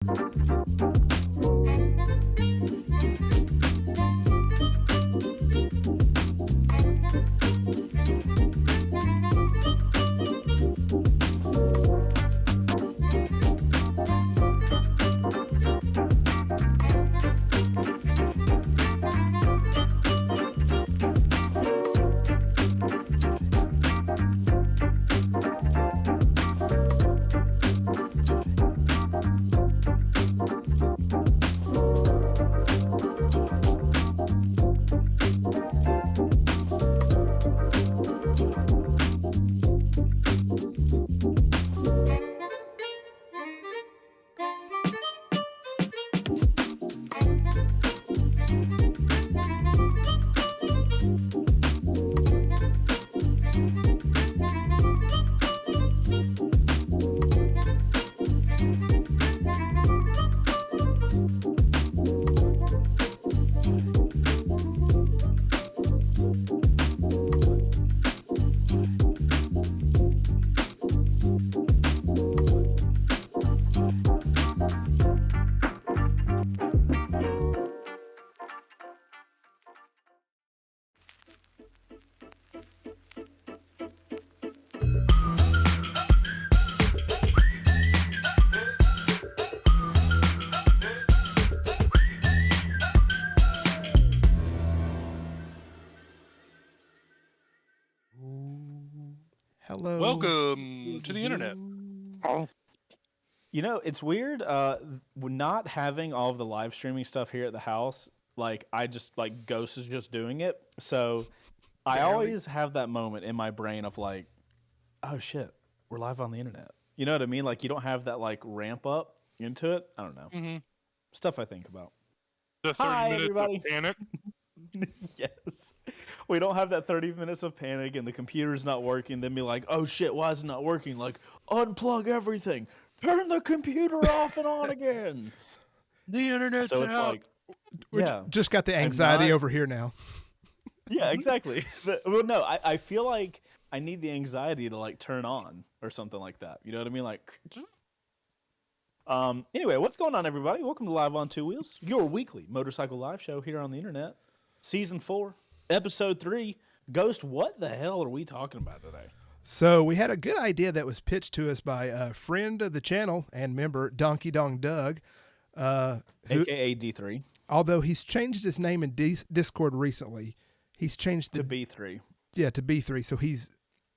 Hello. Welcome to the internet. You know, it's weird not having all of the live streaming stuff here at the house. Like, Ghost is just doing it. So I always have that moment in my brain of like, oh shit, we're live on the internet. You know what I mean? Like, you don't have that like ramp up into it. I don't know. Mm-hmm. Stuff I think about. The 30 minutes everybody. of panic. Yes. We don't have that 30 minutes of panic and the computer's not working. Then be like, oh shit, why is it not working? Like, unplug everything. Turn the computer off and on again. The internet's So it's out. like, yeah. Just got the anxiety over here now. Yeah, exactly. Well, no, I feel like I need the anxiety to like turn on or something like that. You know what I mean? Like, anyway, what's going on, everybody? Welcome to Live on Two Wheels, your weekly motorcycle live show here on the internet. Season 4, Episode 3. Ghost, what the hell are we talking about today? So we had a good idea that was pitched to us by a friend of the channel and member, Donkey Dong Doug. AKA D3. Although he's changed his name in Discord recently. He's changed to B3. Yeah, to B3. So he's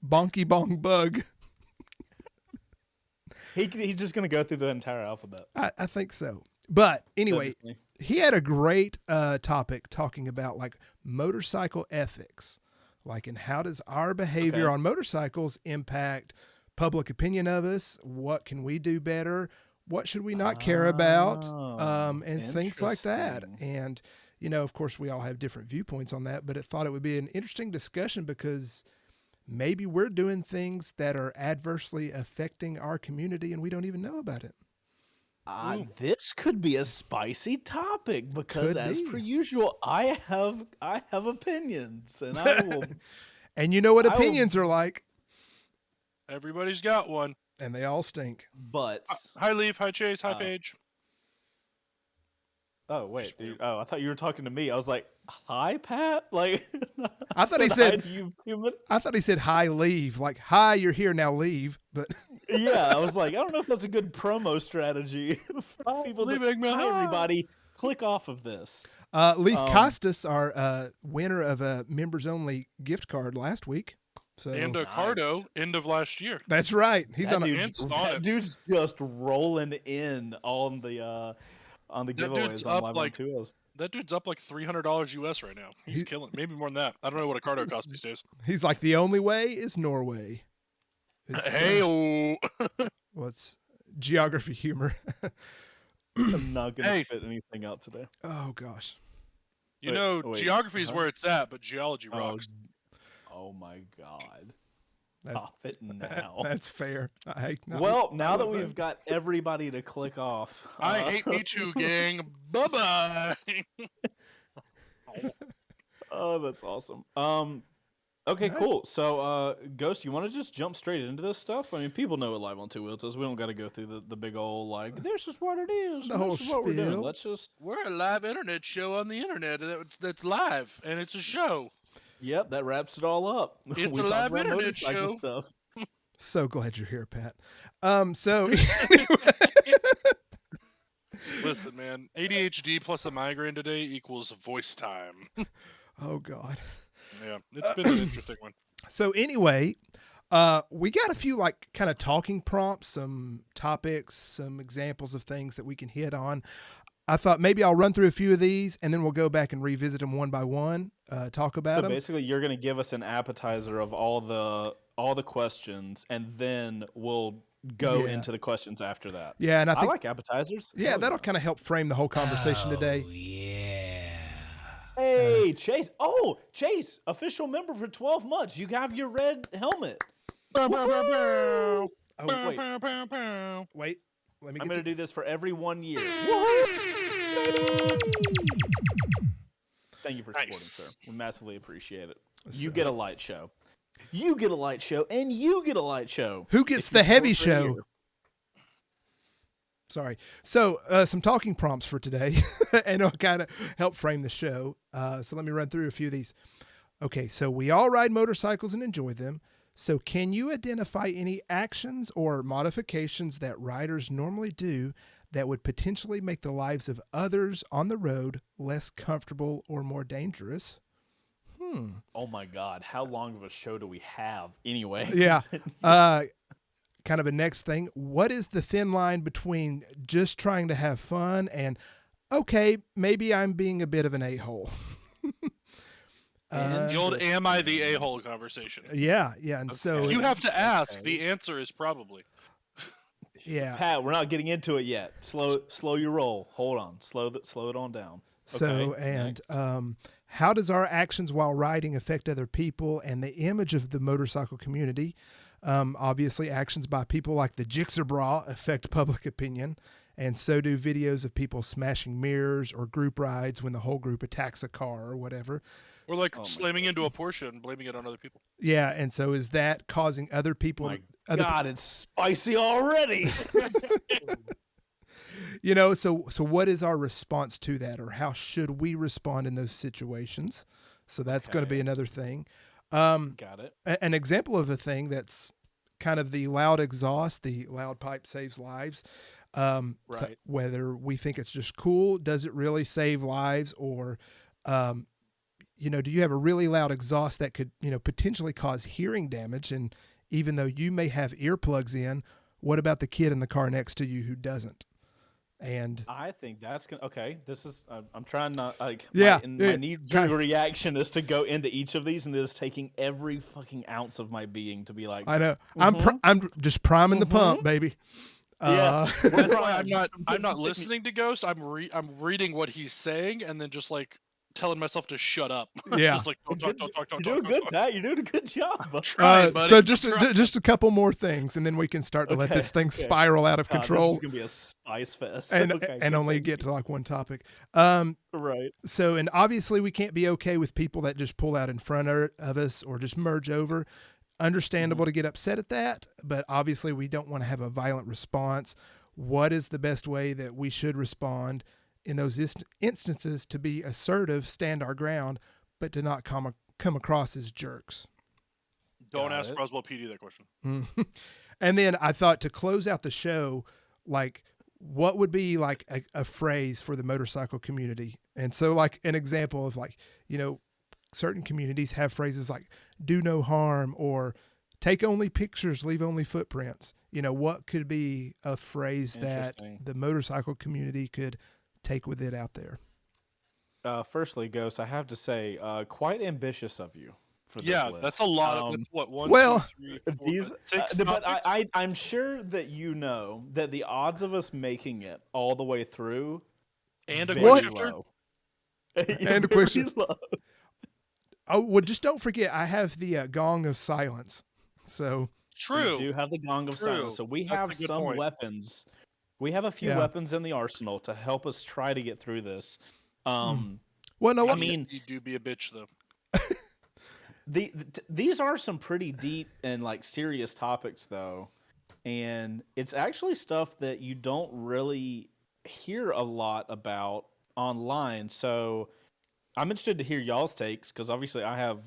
Bonky Bong Bug. He's just going to go through the entire alphabet. I think so. But anyway, he had a great topic talking about like motorcycle ethics. Like, and how does our behavior on motorcycles impact public opinion of us? What can we do better? What should we not care about? And things like that. And, you know, of course, we all have different viewpoints on that, but I thought it would be an interesting discussion because maybe we're doing things that are adversely affecting our community and we don't even know about it. This could be a spicy topic because, per usual, I have opinions, and I will. And you know what opinions are like. Everybody's got one, and they all stink. But hi, Leaf. Hi, Chase. Hi, Paige. Oh wait. Oh, I thought you were talking to me. I was like, "Hi, Pat." Like, I thought he said. I thought he said, "Hi, leave." Like, "Hi, you're here now. Leave." But yeah, I was like, I don't know if that's a good promo strategy for people to. Hi, everybody. Click off of this. Leaf Costas, our winner of a members-only gift card last week. So and a Cardo end of last year. That's right. He's on that dude's just rolling in on the giveaways on Live on Two Wheels. That dude's up like $300 US right now. He's killing. Maybe more than that. I don't know what a Cardo costs these days. He's like, the only way is Norway. Hey, what's geography humor? I'm not gonna spit anything out today. Oh gosh. You know, geography is where it's at, but geology rocks. Oh my god. Stop it now. That's fair. Now that we've got everybody to click off. I hate me too, gang. Bye-bye. Oh, that's awesome. Okay, Nice. cool. So, Ghost, you want to just jump straight into this stuff? I mean, people know what Live on Two Wheels is. We don't got to go through the big old like. This is what it is. The And whole this is what we're doing. spiel. Let's just. We're a live internet show on the internet that's live, and it's a show. Yep, that wraps it all up. It's we a talk live about internet motorcycle show. stuff. So glad you're here, Pat. So Listen, man, ADHD plus a migraine today equals voice time. oh God. Yeah, it's been an interesting one. So anyway, we got a few like kind of talking prompts, some topics, some examples of things that we can hit on. I thought maybe I'll run through a few of these and then we'll go back and revisit them one by one, talk about them. So basically, you're going to give us an appetizer of all the questions, and then we'll go into the questions after that. Yeah, and I think like appetizers. Yeah, that'll kind of help frame the whole conversation today. Yeah. Hey, Chase. Oh, Chase, official member for 12 months. You have your red helmet. Oh, wait. Wait, let me. I'm going to do this for every 1 year. Thank you for supporting, sir. We massively appreciate it. You get a light show. You get a light show, and you get a light show. Who gets the heavy show? Sorry. So some talking prompts for today, and it'll kind of help frame the show. So let me run through a few of these. Okay, so we all ride motorcycles and enjoy them. So can you identify any actions or modifications that riders normally do that would potentially make the lives of others on the road less comfortable or more dangerous? Oh my God. How long of a show do we have anyway? Yeah. Kind of a next thing. What is the thin line between just trying to have fun and, okay, maybe I'm being a bit of an a-hole? The old "Am I the a-hole" conversation. Yeah. And so If you have to ask, the answer is probably. yeah. Pat, we're not getting into it yet. Slow your roll. Hold on. Slow it on down. So, Okay. and how does our actions while riding affect other people and the image of the motorcycle community? Obviously, actions by people like the Jixer Bra affect public opinion, and so do videos of people smashing mirrors or group rides when the whole group attacks a car or whatever. Or like slamming into a Porsche and blaming it on other people. Yeah, and so is that causing other people? God, it's spicy already. So what is our response to that, or how should we respond in those situations? So that's going to be another thing. Got it. An example of a thing that's kind of the loud exhaust, the loud pipe saves lives. Right. So whether we think it's just cool, does it really save lives, or do you have a really loud exhaust that could, potentially cause hearing damage? And even though you may have earplugs in, what about the kid in the car next to you who doesn't? And I think that's gonna. Okay, this is. I'm trying not like. Yeah, my knee-jerk reaction is to go into each of these, and it is taking every fucking ounce of my being to be like. I know. I'm just priming the pump, baby. Yeah. That's why I'm not listening to Ghost. I'm reading what he's saying, and then just like telling myself to shut up. Yeah. Just like don't talk. You're doing good, Pat. You're doing a good job. Trying, buddy. So just a couple more things, and then we can start to let this thing spiral out of control. This is gonna be a spice fest. And only get to like one topic. Right. So, and obviously we can't be okay with people that just pull out in front of us or just merge over. Understandable to get upset at that, but obviously we don't want to have a violent response. What is the best way that we should respond in those instances to be assertive, stand our ground, but to not come across as jerks? Don't ask Roswell PD that question. And then I thought to close out the show, like, what would be like a phrase for the motorcycle community? And so like an example of like, certain communities have phrases like do no harm or take only pictures, leave only footprints. What could be a phrase that the motorcycle community could take with it out there? Firstly, Ghost, I have to say, quite ambitious of you for this list. That's a lot of that's what one, well, 2, 3, 4, these, 6 but I'm sure that you know that the odds of us making it all the way through and a very quick shifter. low. And a quick Very shifter. low. Oh, well, just don't forget, I have the gong of silence. So True. We do have the gong of True. silence, so we That's have a good some point. weapons. We have a few weapons in the arsenal to help us try to get through this. well, no, I mean, you do be a bitch though. These are some pretty deep and like serious topics though, and it's actually stuff that you don't really hear a lot about online. So I'm interested to hear y'all's takes because obviously I have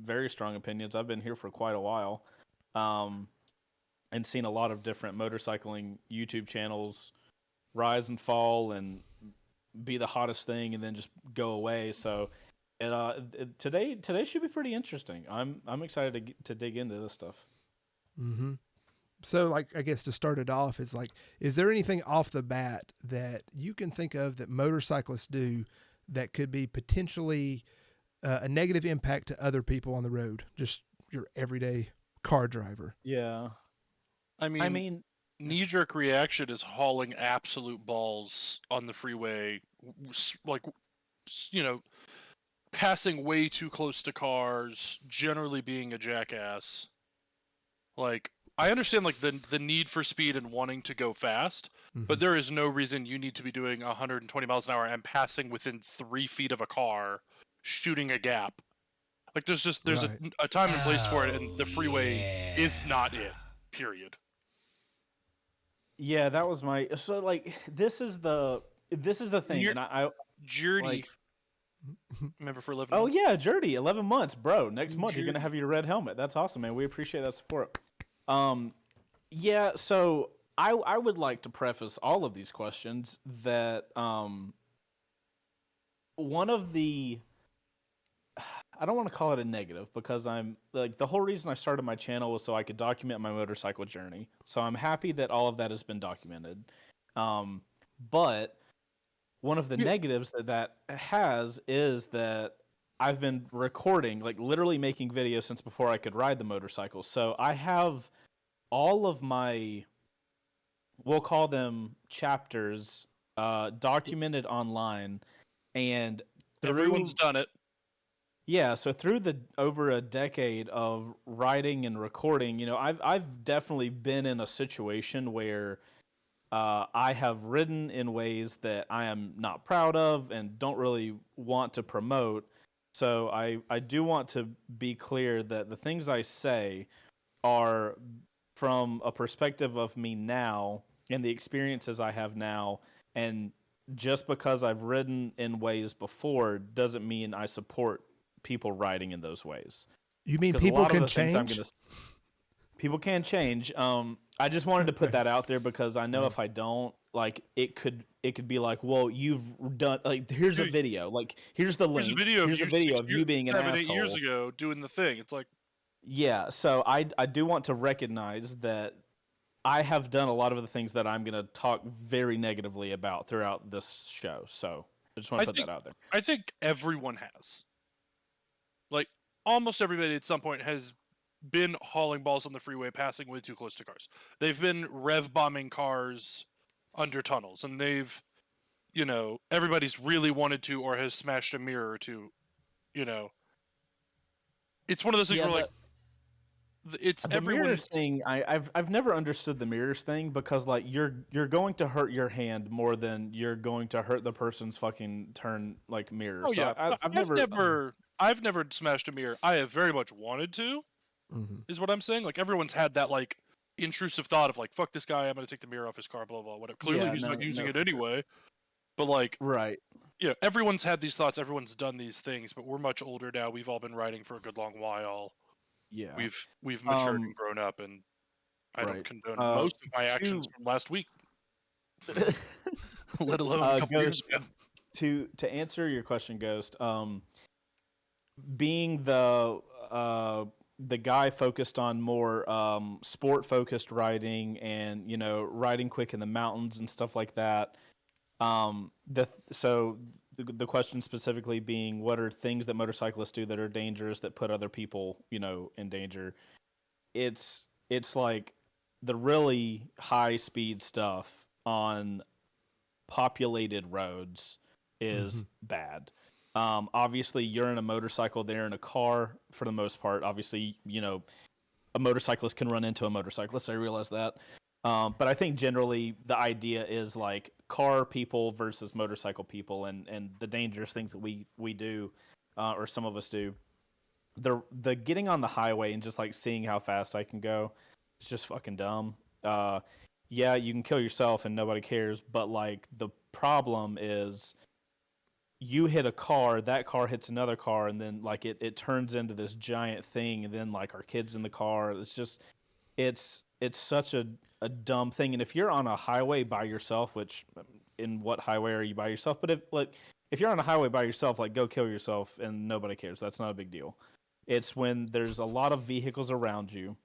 very strong opinions. I've been here for quite a while, and seen a lot of different motorcycling YouTube channels rise and fall and be the hottest thing and then just go away. So today should be pretty interesting. I'm excited to dig into this stuff. Mm-hmm. So, like, I guess to start it off is like, is there anything off the bat that you can think of that motorcyclists do that could be potentially a negative impact to other people on the road? Just your everyday car driver. Yeah. I mean, knee-jerk reaction is hauling absolute balls on the freeway, like, passing way too close to cars, generally being a jackass. Like, I understand like the need for speed and wanting to go fast, but there is no reason you need to be doing 120 miles an hour and passing within 3 feet of a car, shooting a gap. Like, there's a time and place for it, and the freeway is not it. Period. Yeah, that was my like. This is the thing, and I Judy. like. Remember for 11 Oh months? yeah, Jerdy, 11 months, bro. Next month you're gonna have your red helmet. That's awesome, man. We appreciate that support. Yeah. So I would like to preface all of these questions that one of the I don't want to call it a negative because I'm like the whole reason I started my channel was so I could document my motorcycle journey. So I'm happy that all of that has been documented. But one of the negatives that has is that I've been recording, like literally making videos since before I could ride the motorcycle. So I have all of my, we'll call them chapters, documented online, and everyone's done it. Yeah, so through the over a decade of writing and recording, I've definitely been in a situation where I have ridden in ways that I am not proud of and don't really want to promote. So I do want to be clear that the things I say are from a perspective of me now and the experiences I have now. And just because I've ridden in ways before doesn't mean I support people riding in those ways. You mean people can change? People can change. I just wanted to put that out there because I know if I don't, like, it could be like, well, you've done, like, here's a video, like, here's the link, here's a video of you being an asshole. 8 years ago doing the thing. It's like, yeah. So I do want to recognize that I have done a lot of the things that I'm going to talk very negatively about throughout this show. So I just want to put that out there. I think everyone has. Like, almost everybody at some point has been hauling balls on the freeway, passing way too close to cars. They've been rev bombing cars under tunnels, and they've, everybody's really wanted to or has smashed a mirror or two. It's one of those things where, like, it's the mirrors thing. I've never understood the mirrors thing because, like, you're going to hurt your hand more than you're going to hurt the person's fucking turn, like, mirror. Oh yeah, I've never smashed a mirror. I have very much wanted to. Is what I'm saying. Like, everyone's had that, like, intrusive thought of, like, fuck this guy, I'm gonna take the mirror off his car, blah blah, whatever. Clearly he's not using it anyway. But, like, right. Yeah, everyone's had these thoughts, everyone's done these things, but we're much older now. We've all been riding for a good long while. Yeah. We've matured and grown up, and I don't condone most of my actions from last week. Let alone a couple years ago. To answer your question, Ghost, being the guy focused on more sport focused riding and riding quick in the mountains and stuff like that. So the question specifically being, what are things that motorcyclists do that are dangerous that put other people in danger? It's like the really high speed stuff on populated roads is bad. Obviously you're in a motorcycle, they're in a car for the most part. Obviously, a motorcyclist can run into a motorcyclist. I realize that. But I think generally the idea is like car people versus motorcycle people and the dangerous things that we do, or some of us do. the getting on the highway and just like seeing how fast I can go, it's just fucking dumb. Yeah, you can kill yourself and nobody cares, but like the problem is you hit a car, that car hits another car, and then like it turns into this giant thing, and then like our kids in the car. It's just it's such a dumb thing. And if you're on a highway by yourself, which in what highway are you by yourself? But if you're on a highway by yourself, like go kill yourself and nobody cares. That's not a big deal. It's when there's a lot of vehicles around you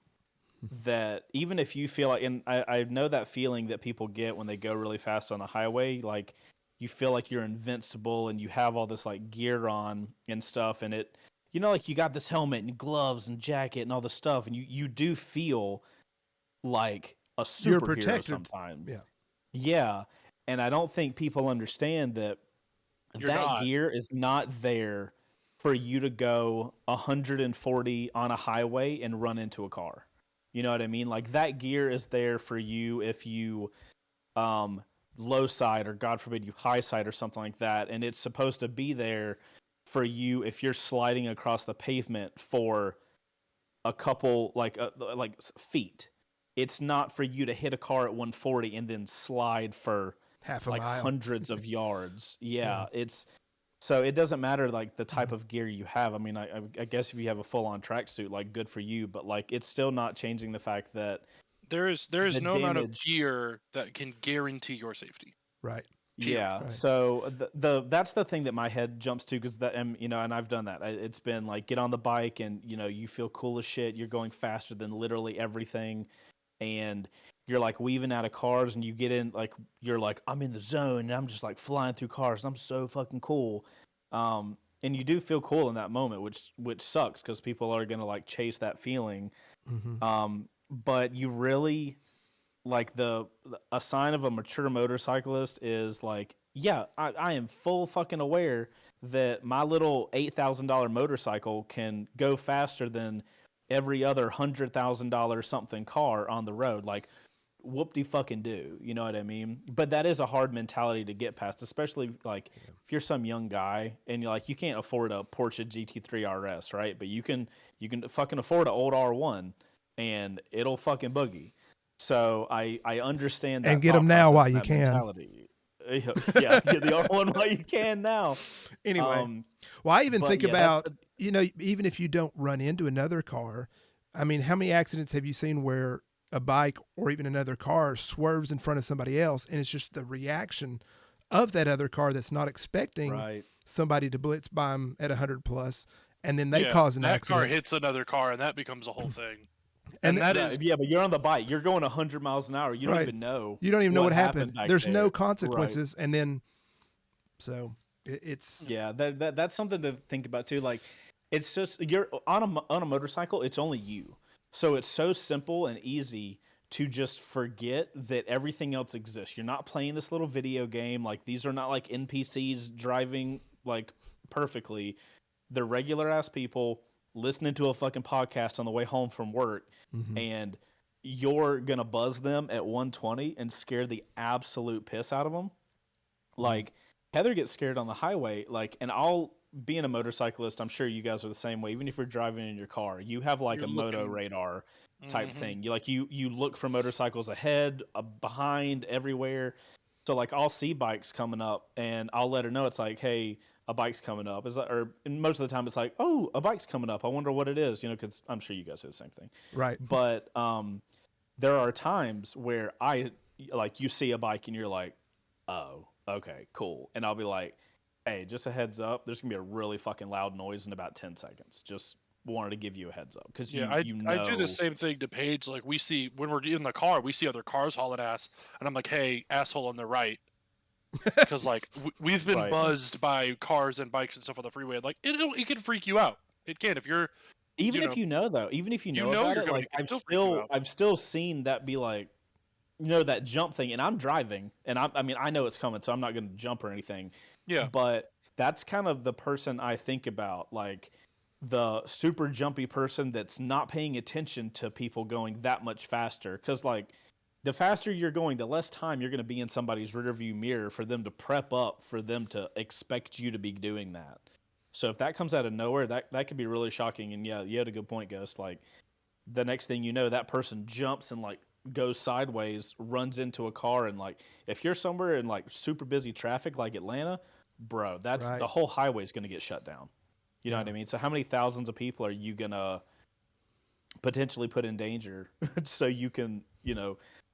that even if you feel like, and I know that feeling that people get when they go really fast on a highway, like you feel like you're invincible and you have all this like gear on and stuff, and it, you know, like you got this helmet and gloves and jacket and all this stuff, and you do feel like a You're superhero protected. sometimes. Yeah. Yeah. And I don't think people understand that You're that not. gear is not there for you to go 140 on a highway and run into a car. You know what I mean? Like that gear is there for you if you low side or God forbid you high side or something like that, and it's supposed to be there for you if you're sliding across the pavement for a couple like feet. It's not for you to hit a car at 140 and then slide for Half a like mile. hundreds of yards. Yeah, Yeah. it's so it doesn't matter like the type of gear you have. I mean, I guess if you have a full on tracksuit, like good for you, but like it's still not changing the fact that There is the no amount of damage. gear that can guarantee your safety. Right. Yeah, Right. so the that's the thing that my head jumps to because that you know, and I've done that. It's been like get on the bike and you know you feel cool as shit. You're going faster than literally everything, and you're like weaving out of cars, and you get in like you're like I'm in the zone, and I'm just like flying through cars. And I'm so fucking cool, and you do feel cool in that moment, which sucks because people are gonna like chase that feeling. Mm-hmm. But you really like a sign of a mature motorcyclist is like, yeah, I am full fucking aware that my little $8,000 motorcycle can go faster than every other $100,000 something car on the road. Like, whoop-de fucking do, you know what I mean? But that is a hard mentality to get past, especially like if you're some young guy and you're like you can't afford a Porsche GT3 RS, right? But you can fucking afford an old R1 and it'll fucking boogie. So I understand that And get thought them now process while and you that can. mentality. Yeah, get the R1 while you can now. Anyway, well, I even but think yeah, about, you know, even if you don't run into another car, I mean, how many accidents have you seen where a bike or even another car swerves in front of somebody else, and it's just the reaction of that other car that's not expecting right. somebody to blitz by them at 100 plus, and then they Yeah, cause an that accident. car hits another car, and that becomes a whole thing. And And that Yeah, is yeah, but you're on the bike. You're going 100 miles an hour. You don't Right. even know. You don't even know what happened. back There's there. no Right. consequences, and then so it's Yeah, that's something to think about too. Like, it's just you're on a motorcycle. It's only you, so it's so simple and easy to just forget that everything else exists. You're not playing this little video game. Like these are not like NPCs driving like perfectly. They're regular ass people listening to a fucking podcast on the way home from work, and you're gonna buzz them at 120 and scare the absolute piss out of them. Like Heather gets scared on the highway, like, and I'll being a motorcyclist, I'm sure you guys are the same way. Even if you're driving in your car, you have like You're a moto looking- radar type Mhm. thing. You look for motorcycles ahead, behind, everywhere. So like I'll see bikes coming up, and I'll let her know it's like, hey, a bike's coming up. Is or and most of the time it's like, oh, a bike's coming up. I wonder what it is, you know, because I'm sure you guys say the same thing. right. But there are times where I like you see a bike and you're like, oh, okay, cool, and I'll be like, hey, just a heads up, there's gonna be a really fucking loud noise in about 10 seconds. Just wanted to give you a heads up because Yeah, you know. I do the same thing to Paige. Like we see when we're in the car, we see other cars hauling ass, and I'm like, "Hey, asshole on the right," because like we've been Right. buzzed by cars and bikes and stuff on the freeway. Like it can freak you out. It can if you're Even you if know, you know though, even if you know know about you're it, going, like it can still freak you out. I've still seen that be like, you know, that jump thing, and I'm driving, and I mean I know it's coming, so I'm not going to jump or anything. Yeah. But that's kind of the person I think about, like the super jumpy person that's not paying attention to people going that much faster. Because like the faster you're going, the less time you're going to be in somebody's rearview mirror for them to prep up, for them to expect you to be doing that. So if that comes out of nowhere, that could be really shocking. And yeah, you had a good point, Ghost. Like the next thing you know, that person jumps and like goes sideways, runs into a car, and like if you're somewhere in like super busy traffic like Atlanta, bro, that's Right. the whole highway is going to get shut down. You know Yeah. what I mean? So how many thousands of people are you gonna potentially put in danger so you can,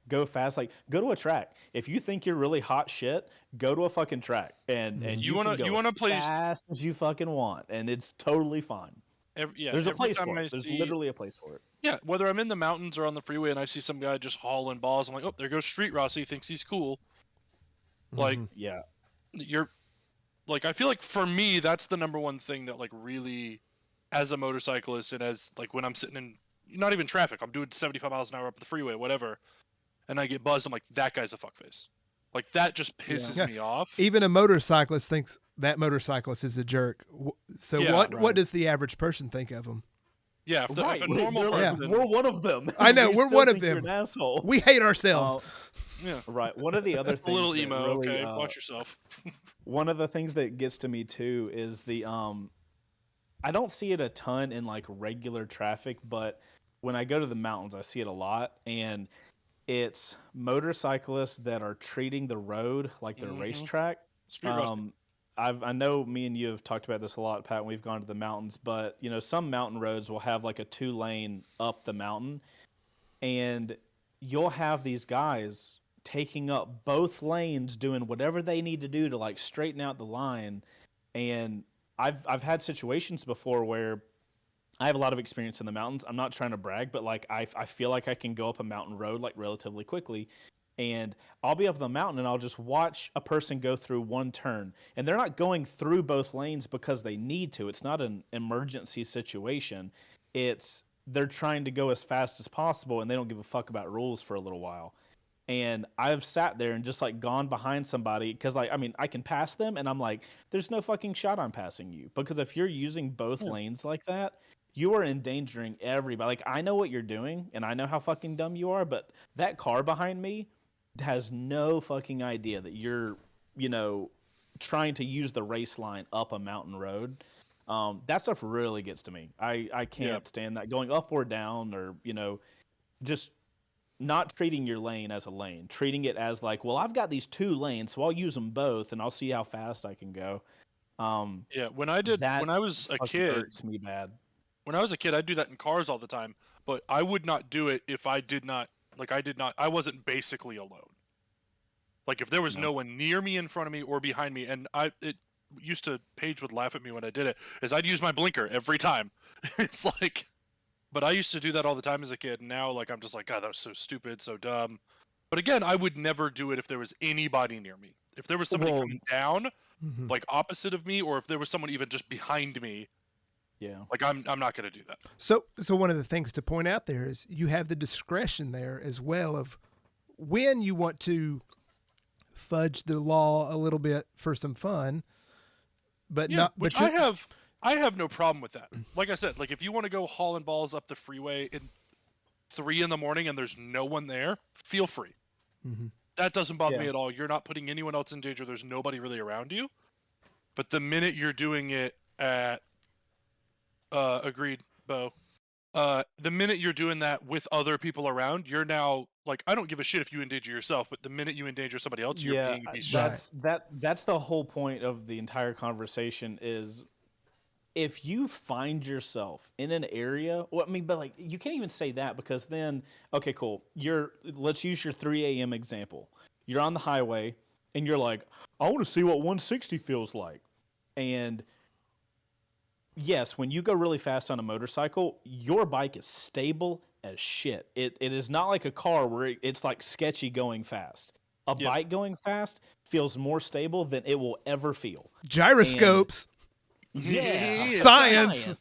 go fast? Like go to a track. If you think you're really hot shit, go to a fucking track and You you can wanna go as play fast as you fucking want, and it's totally fine. There's a every place time for I it. There's see literally a place for it. yeah, whether I'm in the mountains or on the freeway and I see some guy just hauling balls, I'm like, oh, there goes Street Rossi, thinks he's cool. Like Yeah. you're like I feel like for me that's the number one thing that like really as a motorcyclist and as like when I'm sitting in not even traffic, I'm doing 75 miles an hour up the freeway, whatever, and I get buzzed, I'm like, that guy's a fuckface. Like that just pisses Yeah. me off. Even a motorcyclist thinks that motorcyclist is a jerk. So Yeah, what right. does the average person think of him? Yeah, if Right. a normal They're like, person, we're one of them. I know, We we're still one of think you're them. an asshole. We hate ourselves. yeah, Right. One of the other a things little that emo. really, Okay, watch yourself. one of the things that gets to me too is the I don't see it a ton in like regular traffic, but when I go to the mountains, I see it a lot, and it's motorcyclists that are treating the road like their racetrack. Street Rossi. I know me and you have talked about this a lot, Pat, when we've gone to the mountains, but some mountain roads will have like a 2-lane up the mountain, and you'll have these guys taking up both lanes, doing whatever they need to do to like straighten out the line. And I've had situations before where I have a lot of experience in the mountains. I'm not trying to brag, but like I feel like I can go up a mountain road like relatively quickly. And I'll be up the mountain and I'll just watch a person go through one turn. And they're not going through both lanes because they need to. It's not an emergency situation. They're trying to go as fast as possible, and they don't give a fuck about rules for a little while. And I've sat there and just like gone behind somebody because like, I mean, I can pass them and I'm like, there's no fucking shot I'm passing you. Because if you're using both lanes like that, you are endangering everybody. Like, I know what you're doing and I know how fucking dumb you are, but that car behind me has no fucking idea that you're, trying to use the race line up a mountain road. That stuff really gets to me. I can't stand that going up or down, or, just not treating your lane as a lane, treating it as like, well, I've got these 2 lanes, so I'll use them both and I'll see how fast I can go. Yeah, when I was a kid, hurts me bad. When I was a kid, I'd do that in cars all the time, but I would not do it if I wasn't basically alone. Like if there was no one near me, in front of me, or behind me, and Paige would laugh at me when I did it, is I'd use my blinker every time. It's like, but I used to do that all the time as a kid, and now like I'm just like, God, that was so stupid, so dumb. But again, I would never do it if there was anybody near me. If there was somebody coming down, like opposite of me, or if there was someone even just behind me, like I'm not going to do that. So one of the things to point out there is you have the discretion there as well of when you want to fudge the law a little bit for some fun, but not. Which but I have no problem with that. Like I said, like if you want to go hauling balls up the freeway at 3 a.m. and there's no one there, feel free. That doesn't bother me at all. You're not putting anyone else in danger. There's nobody really around you. But the minute you're doing it at agreed, Bo. The minute you're doing that with other people around, you're now like, I don't give a shit if you endanger yourself, but the minute you endanger somebody else, you're being a piece of shit. That's the whole point of the entire conversation is if you find yourself in an area, well, I mean, but like you can't even say that because then, okay, cool. Let's use your 3 a.m. example. You're on the highway and you're like, I want to see what 160 feels like. And yes, when you go really fast on a motorcycle, your bike is stable as shit. It is not like a car where it's like sketchy going fast. A bike going fast feels more stable than it will ever feel. Gyroscopes. Science.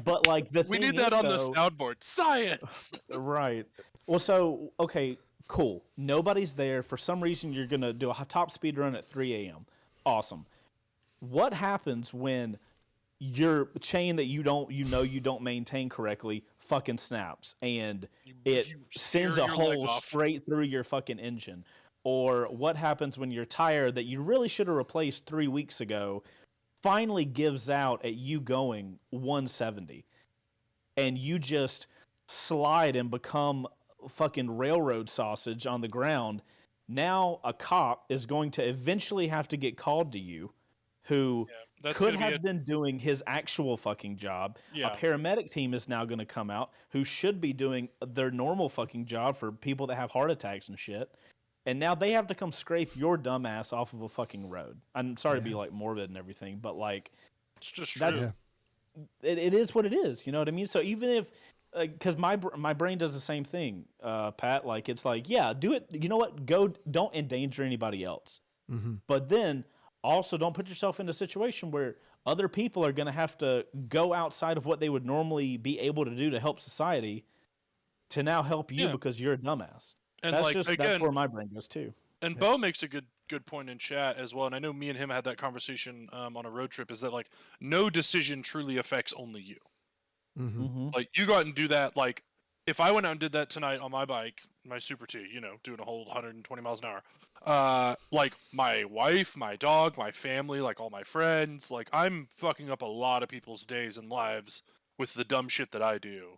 But like we need that on the soundboard. Science. Right. Well, so okay, cool. Nobody's there. For some reason, you're gonna do a top speed run at 3 a.m. Awesome. What happens when your chain that you don't maintain correctly fucking snaps and it sends a hole straight through your fucking engine? Or what happens when your tire that you really should have replaced 3 weeks ago finally gives out at you going 170, and you just slide and become fucking railroad sausage on the ground. Now a cop is going to eventually have to get called to you, who could have been doing his actual fucking job. A paramedic team is now going to come out who should be doing their normal fucking job for people that have heart attacks and shit. And now they have to come scrape your dumb ass off of a fucking road. I'm sorry to be like morbid and everything, but like, it's just true. It is what it is. You know what I mean? So even if, because my brain does the same thing, Pat. Like, it's like, yeah, do it. You know what? Go. Don't endanger anybody else. Mm-hmm. But then also don't put yourself in a situation where other people are going to have to go outside of what they would normally be able to do to help society to now help you because you're a dumbass. And that's again, that's where my brain goes too. And Bo makes a good point in chat as well. And I know me and him had that conversation on a road trip. Is that like no decision truly affects only you. Mm-hmm. Like you go out and do that. Like if I went out and did that tonight on my bike, my Super T, doing a whole 120 miles an hour. Like my wife, my dog, my family, like all my friends, like I'm fucking up a lot of people's days and lives with the dumb shit that I do.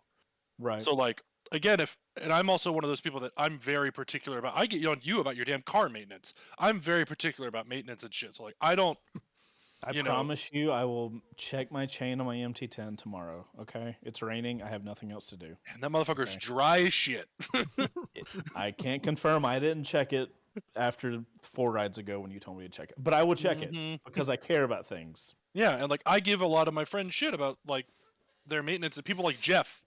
Right. So like. Again, and I'm also one of those people that I'm very particular about. I get on you about your damn car maintenance. I'm very particular about maintenance and shit. So like, I don't. I promise you, I will check my chain on my MT10 tomorrow. Okay, it's raining. I have nothing else to do. And that motherfucker's dry as shit. I can't confirm. I didn't check it after 4 rides ago when you told me to check it, but I will check it because I care about things. Yeah, and like I give a lot of my friends shit about like. Their maintenance, and people like Jeff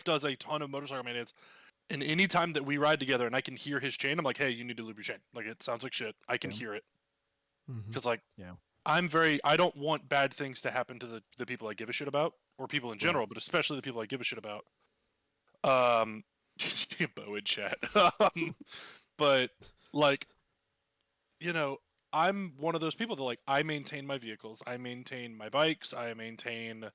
does a ton of motorcycle maintenance, and any time that we ride together and I can hear his chain, I'm like, hey, you need to lube your chain. Like it sounds like shit. I can hear it because I don't want bad things to happen to the people I give a shit about, or people in general, but especially the people I give a shit about. Bo in chat. But like, I'm one of those people that like I maintain my vehicles, I maintain my bikes, I maintain.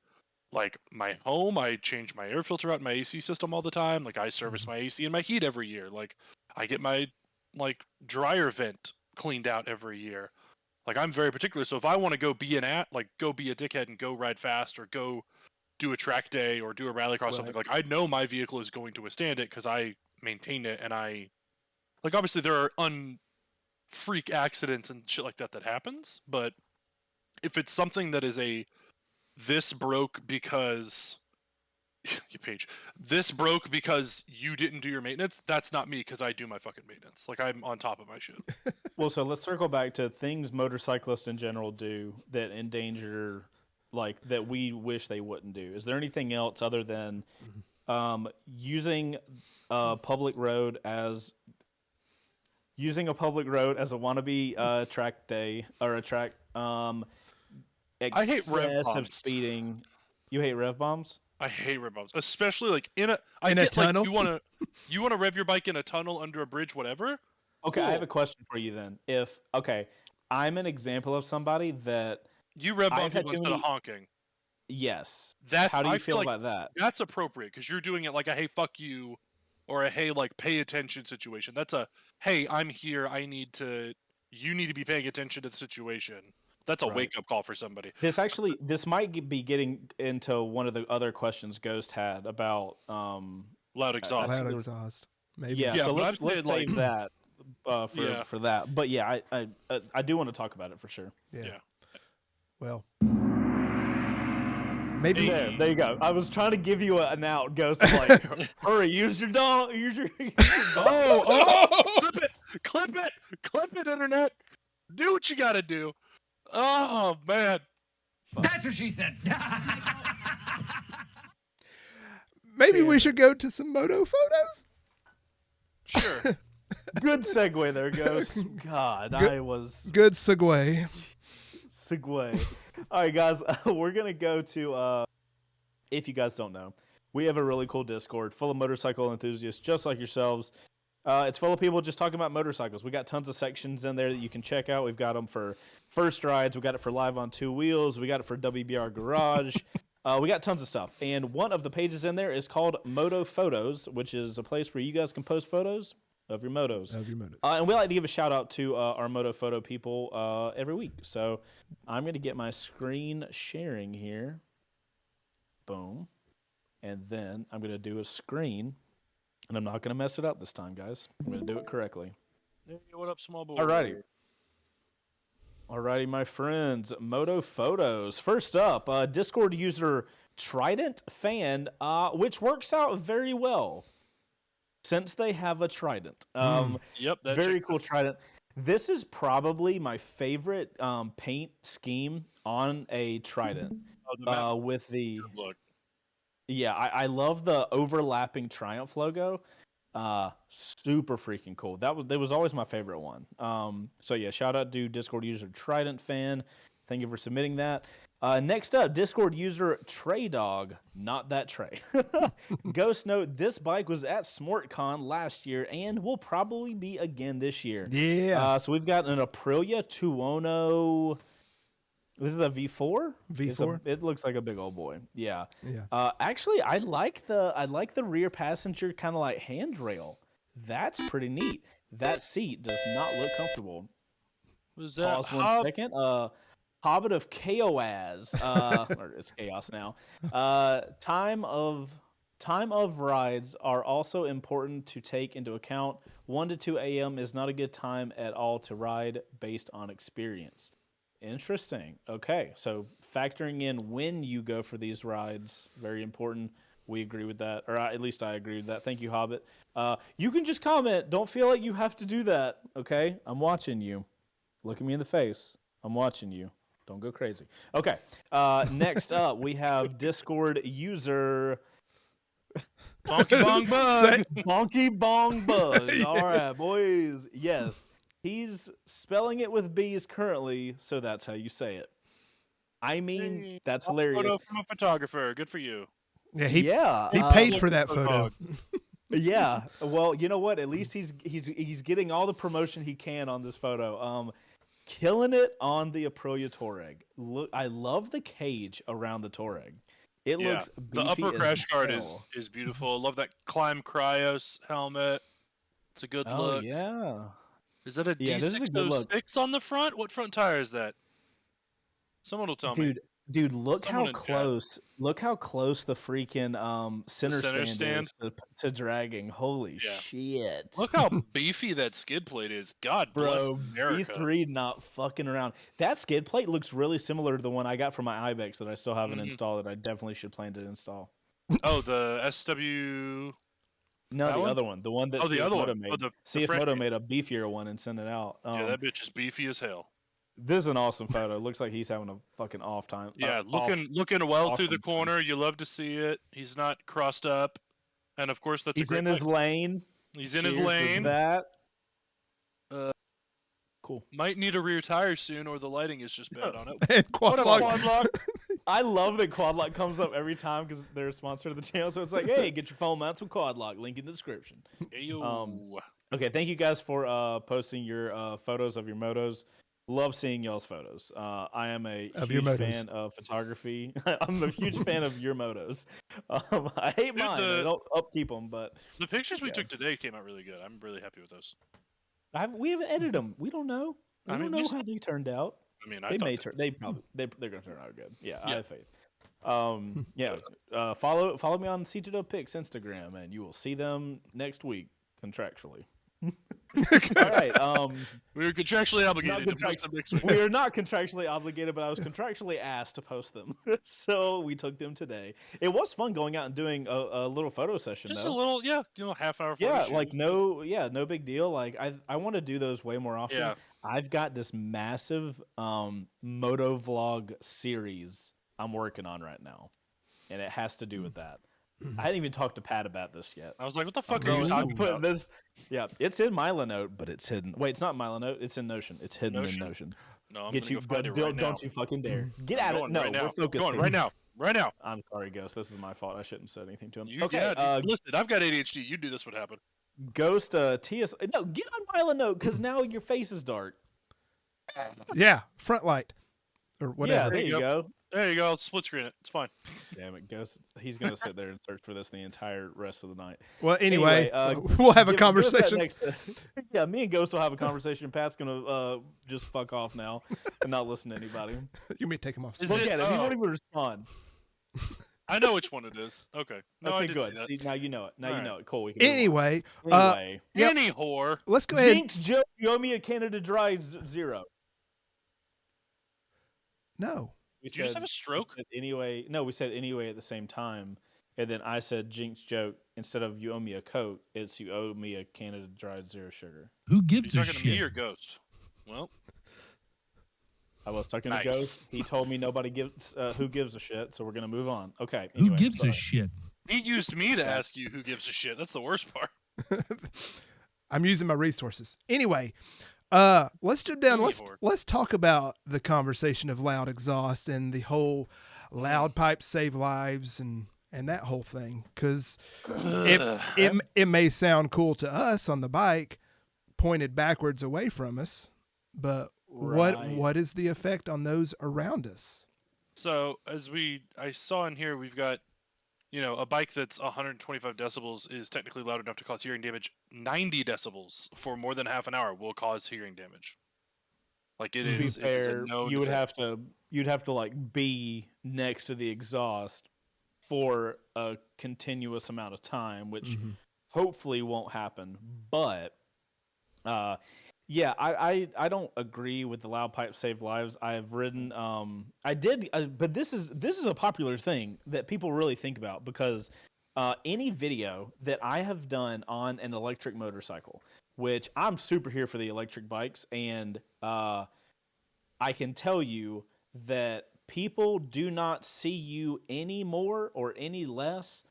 Like my home, I change my air filter out in my AC system all the time. Like I service my AC and my heat every year. Like I get my like dryer vent cleaned out every year. Like I'm very particular. So if I want to go be go be a dickhead and go ride fast or go do a track day or do a rallycross something, like I know my vehicle is going to withstand it because I maintain it, and I like obviously there are freak accidents and shit like that happens, but if it's something that is this broke because this broke because you didn't do your maintenance, that's not me because I do my fucking maintenance. Like I'm on top of my shit. Well, so let's circle back to things motorcyclists in general do that endanger, like that we wish they wouldn't do. Is there anything else other than using a public road as a wannabe track day or a track I hate rev bombs. Excessive speeding. You hate rev bombs? I hate rev bombs, especially like in a tunnel. Like, you want to rev your bike in a tunnel, under a bridge, whatever. Okay, cool. I have a question for you then. I'm an example of somebody that you rev bomb people instead of honking. Yes. How do you feel about that? That's appropriate because you're doing it like a hey fuck you, or a hey like pay attention situation. That's a hey I'm here. You need to be paying attention to the situation. That's a wake-up call for somebody. This might be getting into one of the other questions Ghost had about loud exhaust. Loud exhaust. Maybe. Yeah, so let's save that for that. But yeah, I do want to talk about it for sure. Yeah. Well, maybe there you go. I was trying to give you an out, Ghost. Like, hurry, use your dog. Use your clip it, internet. Do what you gotta do. Oh man, that's what she said. Maybe we should go to some moto photos. Sure. Good segue there, Ghost. God, good segue. All right, guys, we're gonna go to. If you guys don't know, we have a really cool Discord full of motorcycle enthusiasts just like yourselves. It's full of people just talking about motorcycles. We got tons of sections in there that you can check out. We've got them for first rides. We got it for live on 2 wheels. We got it for WBR Garage. We got tons of stuff. And one of the pages in there is called Moto Photos, which is a place where you guys can post photos of your motos. Of your motos. And we like to give a shout out to our Moto Photo people every week. So I'm going to get my screen sharing here. Boom. And then I'm going to do a screen. And I'm not going to mess it up this time, guys. I'm going to do it correctly. Hey, what up, small boy? Alrighty, my friends. Moto Photos. First up, Discord user Trident Fan, which works out very well since they have a Trident. Yep, that's very cool Trident. This is probably my favorite paint scheme on a Trident. With the look. Yeah, I love the overlapping Triumph logo. Super freaking cool. That was always my favorite one. So yeah, shout out to Discord user Trident Fan. Thank you for submitting that. Next up, Discord user Trey Dog, not that Trey. Ghost note: this bike was at SmortCon last year and will probably be again this year. Yeah. So we've got an Aprilia Tuono. This is a V4. V4. It looks like a big old boy. Yeah. Yeah. Actually, I like the rear passenger kind of like handrail. That's pretty neat. That seat does not look comfortable. Was that Pause 1 second. Hobbit of Chaos. Or it's Chaos now. Time of rides are also important to take into account. 1 to 2 a.m. is not a good time at all to ride based on experience. Interesting. Okay, so factoring in when you go for these rides, very important. We agree with that, or at least I agree with that. Thank you, Hobbit. You can just comment. Don't feel like you have to do that, okay? I'm watching you. Look at me in the face. I'm watching you. Don't go crazy. Okay, next up, we have Discord user... Bonky Bong Bug. Bonky Bong Bug. All right, boys. Yes. He's spelling it with B's currently, so that's how you say it. I mean, Hey, that's a hilarious. Photo from a photographer. Good for you. Yeah. He Yeah, paid for that photo. yeah. Well, you know what? At least he's getting all the promotion he can on this photo. Killing it on the Aprilia Touareg. Look, I love the cage around the Touareg. It looks the beefy upper as crash guard hell. is beautiful. Love that Climb Cryos helmet. It's a good look. Yeah. Is that a Yeah, this is a good look. D606 on the front? What front tire is that? Someone will tell me. Dude, look Someone how in chat. close! Look how close the freaking center stand is to dragging. Holy Yeah. shit! Look how beefy that skid plate is. God bless Bro, America. B3 not fucking around. That skid plate looks really similar to the one I got from my Ibex that I still haven't installed. That I definitely should plan to install. Oh, the SW. No, That the one? other one, the one that Oh, the CF other Moto one. made. Oh, the CF French Moto one. made a beefier one and sent it out. Yeah, that bitch is beefy as hell. This is an awesome photo. Looks like he's having a fucking off time. Yeah, looking well through the awesome. corner. You love to see it. He's not crossed up, and of course that's He's a great in his bike. lane. He's in his Cheers to lane. That. Cool. Might need a rear tire soon, or the lighting is just bad on it. And quad What up, lock. Quad Lock? I love that Quad Lock comes up every time because they're a sponsor of the channel. So it's like, hey, get your phone mounts with Quad Lock. Link in the description. Ayo. Okay, thank you guys for posting your photos of your motos. Love seeing y'all's photos. I am a huge fan of photography. I'm a huge fan of your motos. I hate mine. I don't upkeep them, but The pictures we took today came out really good. I'm really happy with those. we haven't edited them. We don't know. We don't know how they turned out. I mean, They may turn. They're gonna turn out good. Yeah, I Yeah. have faith. Follow me on C2 Pics Instagram, and you will see them next week contractually. All right. We were contractually obligated to post some pictures. We are not contractually obligated, but I was contractually asked to post them, so we took them today. It was fun going out and doing a little photo session. Just though. a little, half-hour. Yeah, photo like shoot. no big deal. Like I want to do those way more often. Yeah. I've got this massive moto vlog series I'm working on right now, and it has to do with that. I hadn't even talked to Pat about this yet. I was like, what the fuck are you talking about? This, yeah, it's in Milanote, but it's hidden. Wait, it's not Milanote. It's in Notion. It's hidden in Notion. No, I'm Get gonna you, go find it don't, right now. don't you fucking dare. Get out of it. No, right now. we're focused. Going here. right now. Right now. I'm sorry, Ghost. This is my fault. I shouldn't have said anything to him. Okay, listen, I've got ADHD. You do this would happen. Ghost, TS. No, get on Milanote because now your face is dark. Yeah, front light or whatever. Yeah, there you go. There you go. I'll split screen it. It's fine. Damn it, Ghost. He's gonna sit there and search for this the entire rest of the night. Well, anyway, we'll have a conversation. Yeah, me and Ghost will have a conversation. Pat's gonna just fuck off now and not listen to anybody. You may take him off. Look at him. He won't even respond. I know which one it is. Okay. No, okay, I did good. see that. See, now you know it. Now you know it. Cool. We can Anyway, anyway. Yep. Any whore. Let's go ahead. Jinx, Joe, you owe me a Canada Dry 0. No. Did you just have a stroke? Anyway, no, we said anyway at the same time, and then I said Jinx joke instead of you owe me a Coke, it's you owe me a Canada Dry 0 sugar. Who gives a talking shit? to me or Ghost? Well, I was talking nice. to Ghost. He told me nobody gives who gives a shit, so we're gonna move on. Okay. Who Anyway, gives sorry. a shit? he used me to ask you who gives a shit. That's the worst part. I'm using my resources. Anyway, let's jump down. Let's talk about the conversation of loud exhaust and the whole loud pipes save lives and that whole thing. Because it may sound cool to us on the bike, pointed backwards away from us, but what is the effect on those around us? So I saw in here, we've got, a bike that's 125 decibels is technically loud enough to cause hearing damage. 90 decibels for more than half an hour will cause hearing damage. Like it is. To be fair, you'd have to like be next to the exhaust for a continuous amount of time, which hopefully won't happen. But yeah, I don't agree with the loud pipe save lives. I've ridden but this is a popular thing that people really think about because any video that I have done on an electric motorcycle, which I'm super here for the electric bikes, and I can tell you that people do not see you any more or any less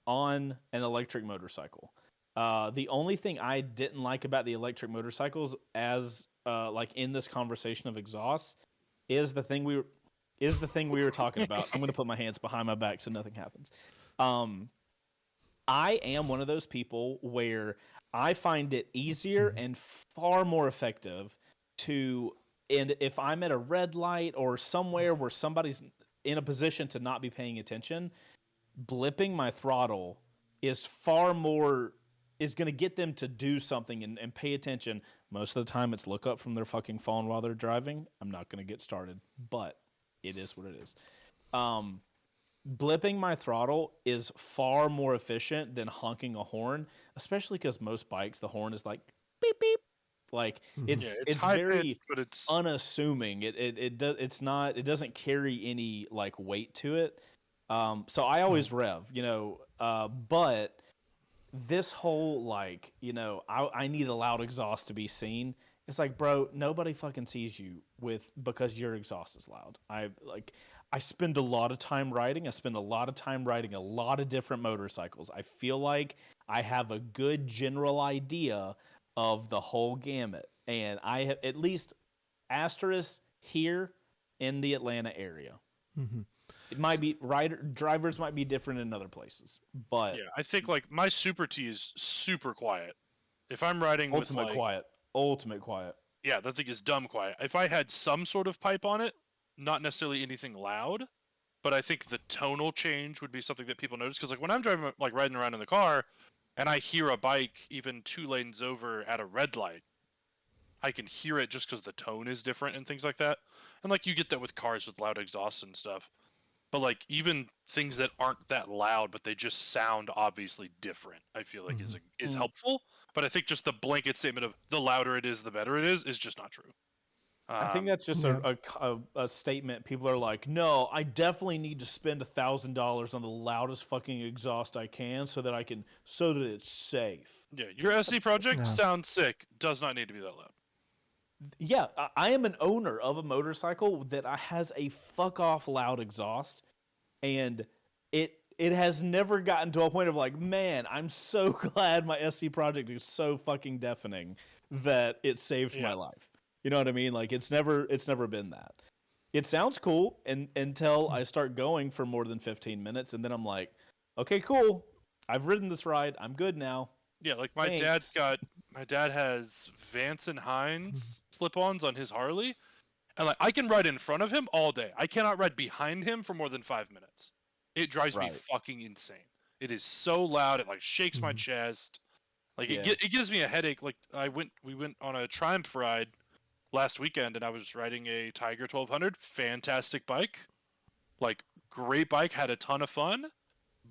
on an electric motorcycle. The only thing I didn't like about the electric motorcycles, as like in this conversation of exhaust, is the thing we were talking about. I'm going to put my hands behind my back so nothing happens. I am one of those people where I find it easier and far more effective and if I'm at a red light or somewhere where somebody's in a position to not be paying attention, blipping my throttle is going to get them to do something and pay attention. Most of the time it's look up from their fucking phone while they're driving. I'm not going to get started, but it is what it is. Blipping my throttle is far more efficient than honking a horn, especially because most bikes, the horn is like beep beep. Like it's very pitched, but it's unassuming. It doesn't carry any like weight to it. So I always rev, but this whole like, I need a loud exhaust to be seen. It's like, bro, nobody fucking sees you because your exhaust is loud. I spend a lot of time riding. I spend a lot of time riding a lot of different motorcycles. I feel like I have a good general idea of the whole gamut. And I have at least asterisk here in the Atlanta area. Mm-hmm. It might be drivers might be different in other places, but yeah, I think like my Super T is super quiet. If I'm riding ultimate quiet. Yeah, that thing is dumb quiet. If I had some sort of pipe on it, not necessarily anything loud, but I think the tonal change would be something that people notice. Because like when I'm driving, like riding around in the car, and I hear a bike even 2 lanes over at a red light, I can hear it just because the tone is different and things like that. And like you get that with cars with loud exhausts and stuff. But like even things that aren't that loud, but they just sound obviously different, I feel like is helpful. But I think just the blanket statement of the louder it is, the better it is just not true. I think that's just a statement. People are like, no, I definitely need to spend $1,000 on the loudest fucking exhaust I can so that it's safe. Yeah, your SC project sounds sick. Does not need to be that loud. Yeah, I am an owner of a motorcycle that has a fuck off loud exhaust, and it has never gotten to a point of like, man, I'm so glad my SC project is so fucking deafening that it saved my life. You know what I mean? Like it's never been that. It sounds cool until I start going for more than 15 minutes, and then I'm like, okay, cool. I've ridden this ride. I'm good now. Yeah, like my dad has Vance and Hines slip-ons on his Harley, And like I can ride in front of him all day. I cannot ride behind him for more than 5 minutes. It drives me fucking insane. It is so loud. It like shakes my chest. Like it gives me a headache. Like we went on a Triumph ride last weekend, and I was riding a Tiger 1200. Fantastic bike, like great bike. Had a ton of fun,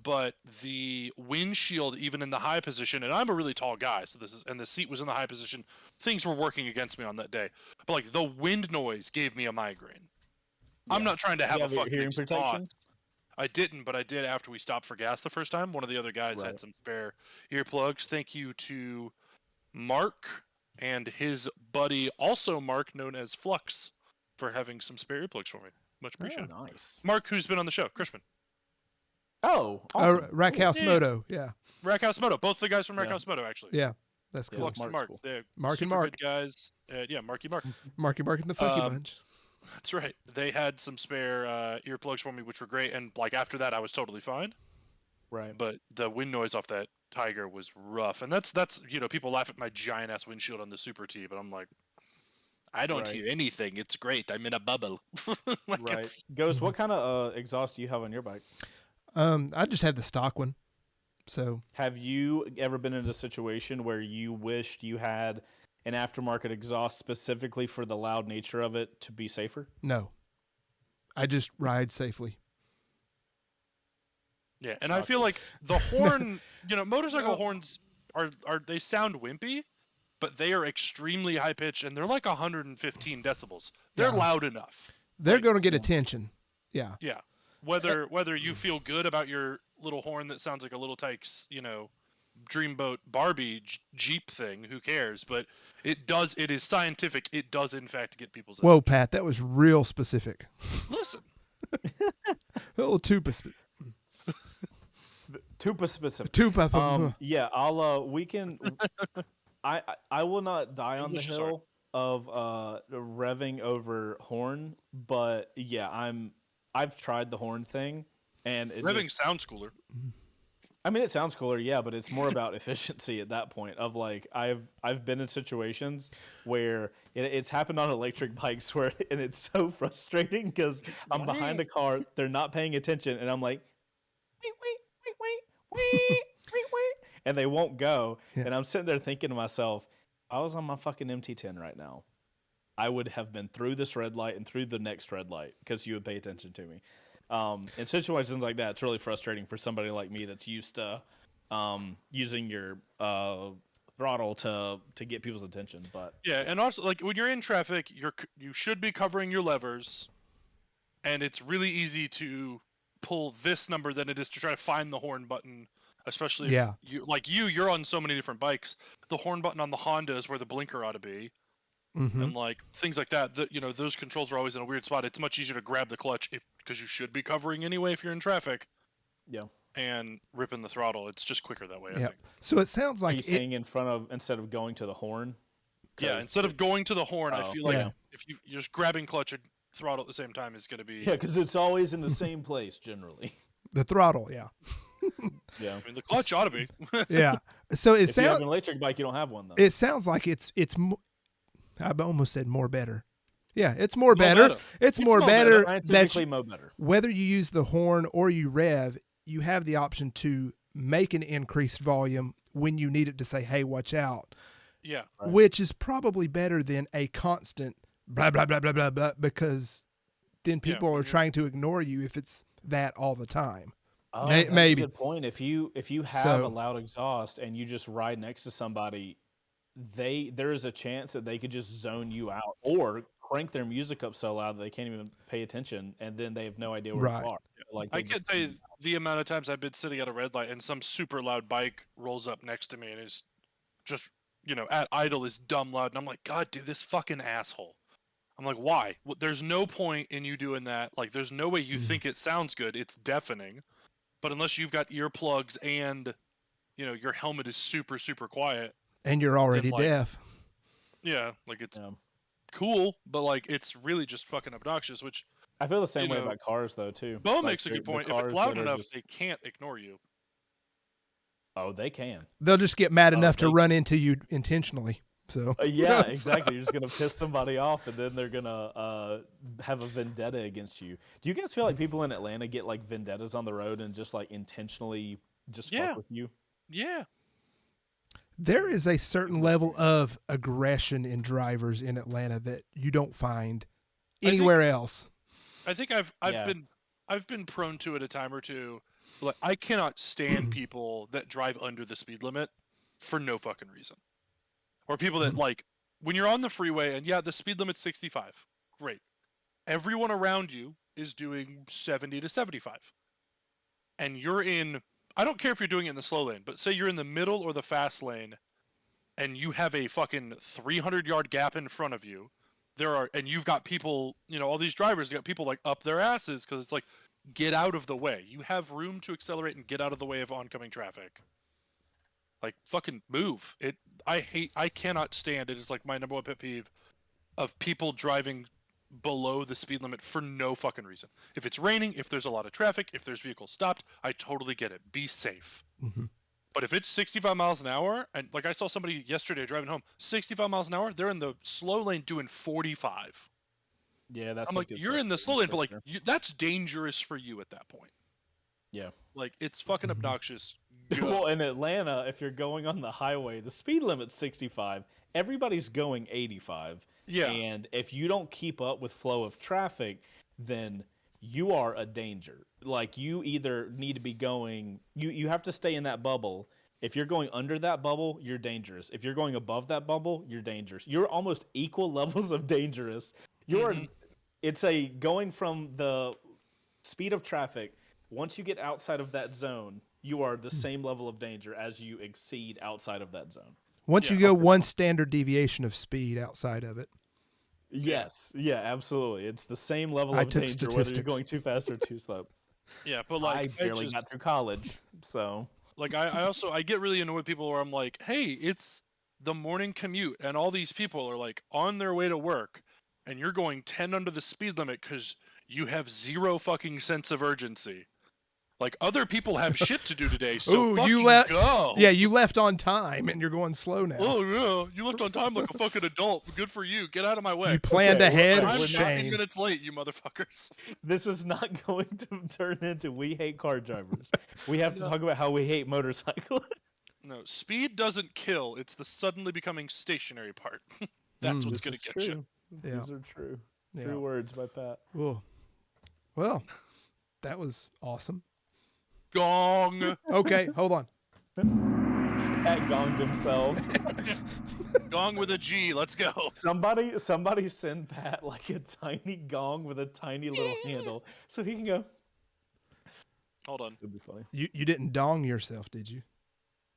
but the windshield, even in the high position, and I'm a really tall guy, so the seat was in the high position. Things were working against me on that day, but like the wind noise gave me a migraine. I'm not trying to have a fucking hearing protection. I didn't, but I did after we stopped for gas the first time. One of the other guys had some spare earplugs. Thank you to Mark and his buddy, also Mark, known as Flux, for having some spare earplugs for me. Much appreciated. Oh, nice. Mark, who's been on the show, Chrisman. Oh, awesome. Rackhouse Moto, yeah. Rackhouse Moto, both the guys from Rackhouse Moto, actually. Yeah, that's cool. Flux and Mark. Cool. Mark and Mark. Good guys. Marky Mark. Marky Mark and the Funky Bunch. That's right. They had some spare earplugs for me, which were great. And like after that, I was totally fine. Right. But the wind noise off that Tiger was rough. And that's people laugh at my giant ass windshield on the Super T, but I'm like, I don't hear anything. It's great. I'm in a bubble. Right. Ghost, what kind of exhaust do you have on your bike? I just have the stock one. So have you ever been in a situation where you wished you had an aftermarket exhaust specifically for the loud nature of it to be safer? No. I just ride safely. Yeah, and I feel like the horn, motorcycle horns are they sound wimpy, but they are extremely high pitched and they're like 115 decibels. They're loud enough. They're going to get attention. Yeah. Yeah. Whether you feel good about your little horn that sounds like a little Tykes, Dreamboat Barbie Jeep thing, who cares? But it is scientific. It does in fact get people's attention. Whoa, Pat, that was real specific. Listen. A little too specific. Too specific. Yeah, we can I will not die on the hill of revving over horn, but yeah, I've tried the horn thing and revving sounds cooler. I mean, it sounds cooler, yeah, but it's more about efficiency at that point. Of like, I've been in situations where it's happened on electric bikes where, and it's so frustrating because I'm behind a car, they're not paying attention, and I'm like, wait, and they won't go, and I'm sitting there thinking to myself, I was on my fucking MT10 right now, I would have been through this red light and through the next red light because you would pay attention to me. In situations like that, it's really frustrating for somebody like me that's used to using your throttle to get people's attention. But yeah, and also like when you're in traffic, you should be covering your levers, and it's really easy to pull this number than it is to try to find the horn button. Especially if you're on so many different bikes. The horn button on the Honda is where the blinker ought to be. And like things like that, those controls are always in a weird spot. It's much easier to grab the clutch because you should be covering anyway if you're in traffic. Yeah. And ripping the throttle. It's just quicker that way, I think. So it sounds like staying in front of instead of going to the horn. Yeah, instead of going to the horn, I feel like if you're just grabbing clutch and throttle at the same time is going to be. Yeah, because it's always in the same place generally. The throttle, yeah. Yeah. I mean, the clutch ought to be. Yeah. So it if you have an electric bike, you don't have one though. It sounds like it's. I almost said more better. Yeah, it's more better. It's more better. Scientifically more better. Whether you use the horn or you rev, you have the option to make an increased volume when you need it to say, "Hey, watch out." Yeah. Right. Which is probably better than a constant blah blah blah blah blah blah, because then people are trying to ignore you if it's that all the time. Oh, that's a good point. If you have a loud exhaust and you just ride next to somebody, there is a chance that they could just zone you out or crank their music up so loud that they can't even pay attention, and then they have no idea where you are. Like I can't tell you the amount of times I've been sitting at a red light and some super loud bike rolls up next to me and is just at idle is dumb loud, and I'm like, God, dude, this fucking asshole. I'm like, why? Well, there's no point in you doing that. Like, there's no way you think it sounds good. It's deafening. But unless you've got earplugs and, your helmet is super, super quiet. And you're already deaf. Yeah, like it's cool, but like it's really just fucking obnoxious, which... I feel the same way about cars, though, too. Bo makes a good point. If it's loud enough, they can't ignore you. Oh, they can. They'll just get mad enough to run into you intentionally. So Yeah, exactly. You're just gonna piss somebody off, and then they're gonna have a vendetta against you. Do you guys feel like people in Atlanta get like vendettas on the road and just like intentionally just fuck with you? Yeah. There is a certain level of aggression in drivers in Atlanta that you don't find anywhere else. I think I've been prone to it a time or two. Like, I cannot stand people that drive under the speed limit for no fucking reason. Or people that, like, when you're on the freeway and, yeah, the speed limit's 65. Great. Everyone around you is doing 70 to 75. And you're in, I don't care if you're doing it in the slow lane, but say you're in the middle or the fast lane and you have a fucking 300-yard gap in front of you. And you've got people, all these drivers, you got people, like, up their asses because it's like, get out of the way. You have room to accelerate and get out of the way of oncoming traffic. Like, fucking move. I cannot stand it. It's like my number one pet peeve of people driving below the speed limit for no fucking reason. If it's raining, if there's a lot of traffic, if there's vehicles stopped, I totally get it. Be safe. But if it's 65 miles an hour, and like I saw somebody yesterday driving home, 65 miles an hour, they're in the slow lane doing 45. Yeah, that's. I'm like, you're in the slow lane, but like, that's dangerous for you at that point. Yeah. Like, it's fucking obnoxious. Well, in Atlanta, if you're going on the highway, the speed limit's 65. Everybody's going 85. Yeah. And if you don't keep up with flow of traffic, then you are a danger. Like, you either need to be going, you have to stay in that bubble. If you're going under that bubble, you're dangerous. If you're going above that bubble, you're dangerous. You're almost equal levels of dangerous. It's going from the speed of traffic. Once you get outside of that zone, you are the same level of danger as you exceed outside of that zone. Once you go one standard deviation of speed outside of it. Yes. Yeah, absolutely. It's the same level of danger whether you're going too fast or too slow. Yeah, but like, I barely got through college, so. Like, I get really annoyed with people where I'm like, hey, it's the morning commute, and all these people are like on their way to work, and you're going 10 under the speed limit because you have zero fucking sense of urgency. Like, other people have shit to do today, so go. Yeah, you left on time, and you're going slow now. Oh, yeah, you left on time like a fucking adult. Good for you. Get out of my way. You planned ahead. I'm Shame. 9 minutes late, you motherfuckers. This is not going to turn into we hate car drivers. We have to talk about how we hate motorcyclists. No, speed doesn't kill. It's the suddenly becoming stationary part. That's what's going to get you. Yeah. These are true. True words by Pat. Cool. Well, that was awesome. Gong. Okay, hold on. Pat gonged himself. Gong with a G. Let's go. Somebody send Pat like a tiny gong with a tiny little handle so he can go. Hold on. It'd be funny. You didn't dong yourself, did you?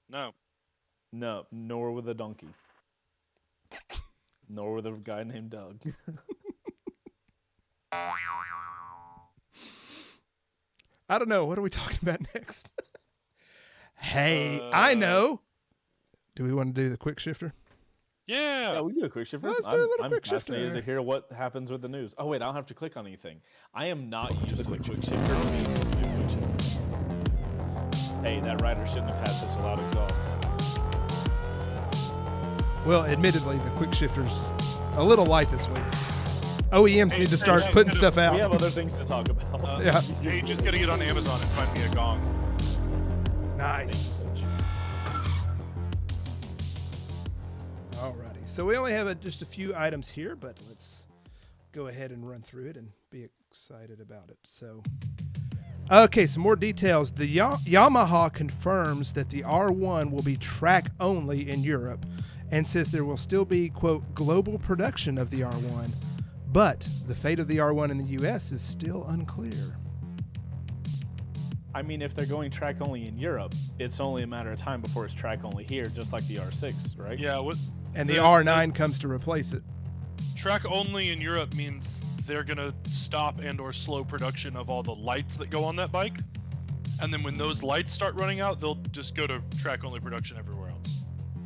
No. No, nor with a donkey. Nor with a guy named Doug. I don't know. What are we talking about next? Hey, I know. Do we want to do the quick shifter? Yeah. We do a quick shifter. Let's do a little I'm quick fascinated shifter. to hear what happens with the news. Oh wait, I don't have to click on anything. I am not used to the quick shifter being this new quick shifter. Hey, that rider shouldn't have had such a loud exhaust. Well, admittedly, the quick shifter's a little light this week. OEMs need to start putting stuff out. We have other things to talk about. Yeah. You just got to get on Amazon and find me a gong. Nice. Alrighty. So we only have just a few items here, but let's go ahead and run through it and be excited about it. So, okay, some more details. The Yamaha confirms that the R1 will be track only in Europe and says there will still be, quote, global production of the R1. But the fate of the R1 in the U.S. is still unclear. I mean, if they're going track only in Europe, it's only a matter of time before it's track only here, just like the R6, right? Yeah. And the R9 comes to replace it. Track only in Europe means they're going to stop and or slow production of all the lights that go on that bike. And then when those lights start running out, they'll just go to track only production everywhere else.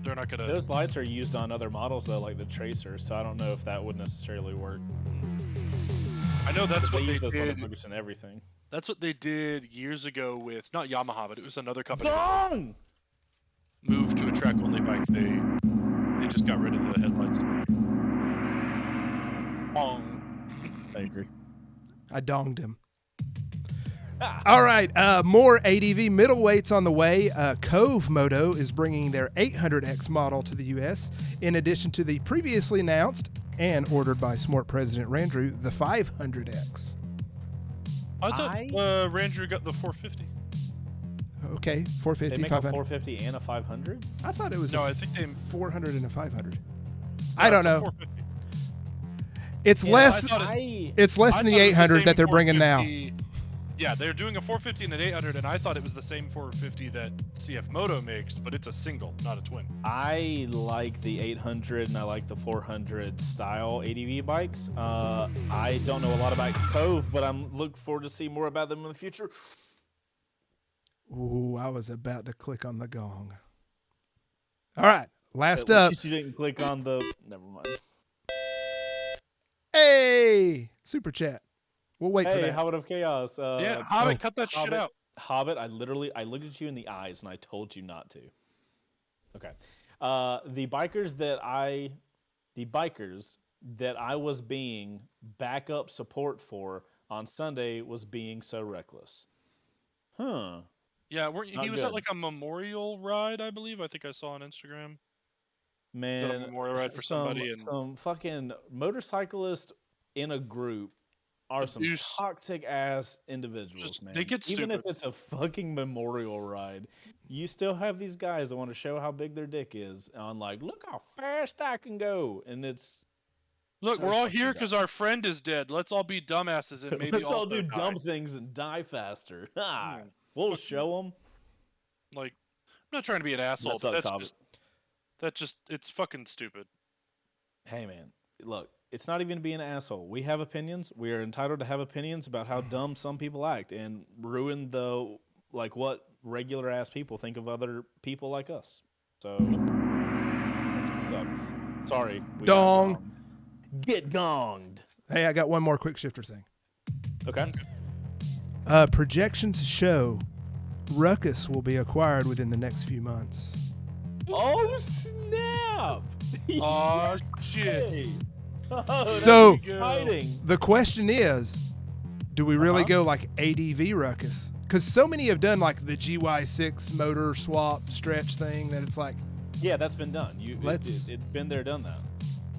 They're not going to... Those lights are used on other models, though, like the Tracer, so I don't know if that would necessarily work. I know that's what they use those did. motherfuckers in everything. That's what they did years ago with, not Yamaha, but it was another company. Gong! Moved to a track-only bike. They They just got rid of the headlights. I agree. I donged him. All right, more ADV middleweights on the way. Cove Moto is bringing their 800X model to the U.S. in addition to the previously announced and ordered by Smart President Randrew, the 500X. I thought Randrew got the 450. Okay, 450, They make 500. a 450 and a 500? I thought it was I think they 400 and a 500. No, I don't it's a know. 450. It's less. It's less than the 800 that they're bringing now. Yeah, they're doing a 450 and an 800, and I thought it was the same 450 that CF Moto makes, but it's a single, not a twin. I like the 800 and I like the 400 style ADV bikes. I don't know a lot about Cove, but I'm looking forward to see more about them in the future. Ooh, I was about to click on the gong. All right, last up. You didn't click on the. Never mind. Hey, super chat. We'll wait for Hey, that. Hobbit of Chaos. Yeah, Hobbit, cut that shit out. Hobbit, I looked at you in the eyes and I told you not to. Okay. The bikers that I was being backup support for on Sunday was being so reckless. Huh. Yeah, he was good. at like a memorial ride, I believe. I think I saw on Instagram. Man, Is that a memorial ride for somebody? And some fucking motorcyclists in a group are some Abuse. toxic ass individuals, man. they get Even if stupid. it's a fucking memorial ride, you still have these guys that want to show how big their dick is on like, look how fast I can go, and it's Look, so we're all fucking here dumb. because our friend is dead. Let's all be dumbasses and maybe Let's all also do die. dumb things and die faster. Ha! Mm. We'll show them. Like, I'm not trying to be an asshole, but sucks, Hobbit. it's fucking stupid. Hey, man, look, it's not even being an asshole. We have opinions. We are entitled to have opinions about how dumb some people act and ruin what regular ass people think of other people like us. So, suck. Sorry. we got Dong. gonged. Get gonged. Hey, I got one more quick shifter thing. Okay. Projections show Ruckus will be acquired within the next few months. Oh, snap. Oh, shit. Hey. Oh, So- that's exciting. The question is, do we really go like ADV Ruckus? Because so many have done like the GY6 motor swap stretch thing that it's like, Yeah, that's been done. Let's- It's been there, done that.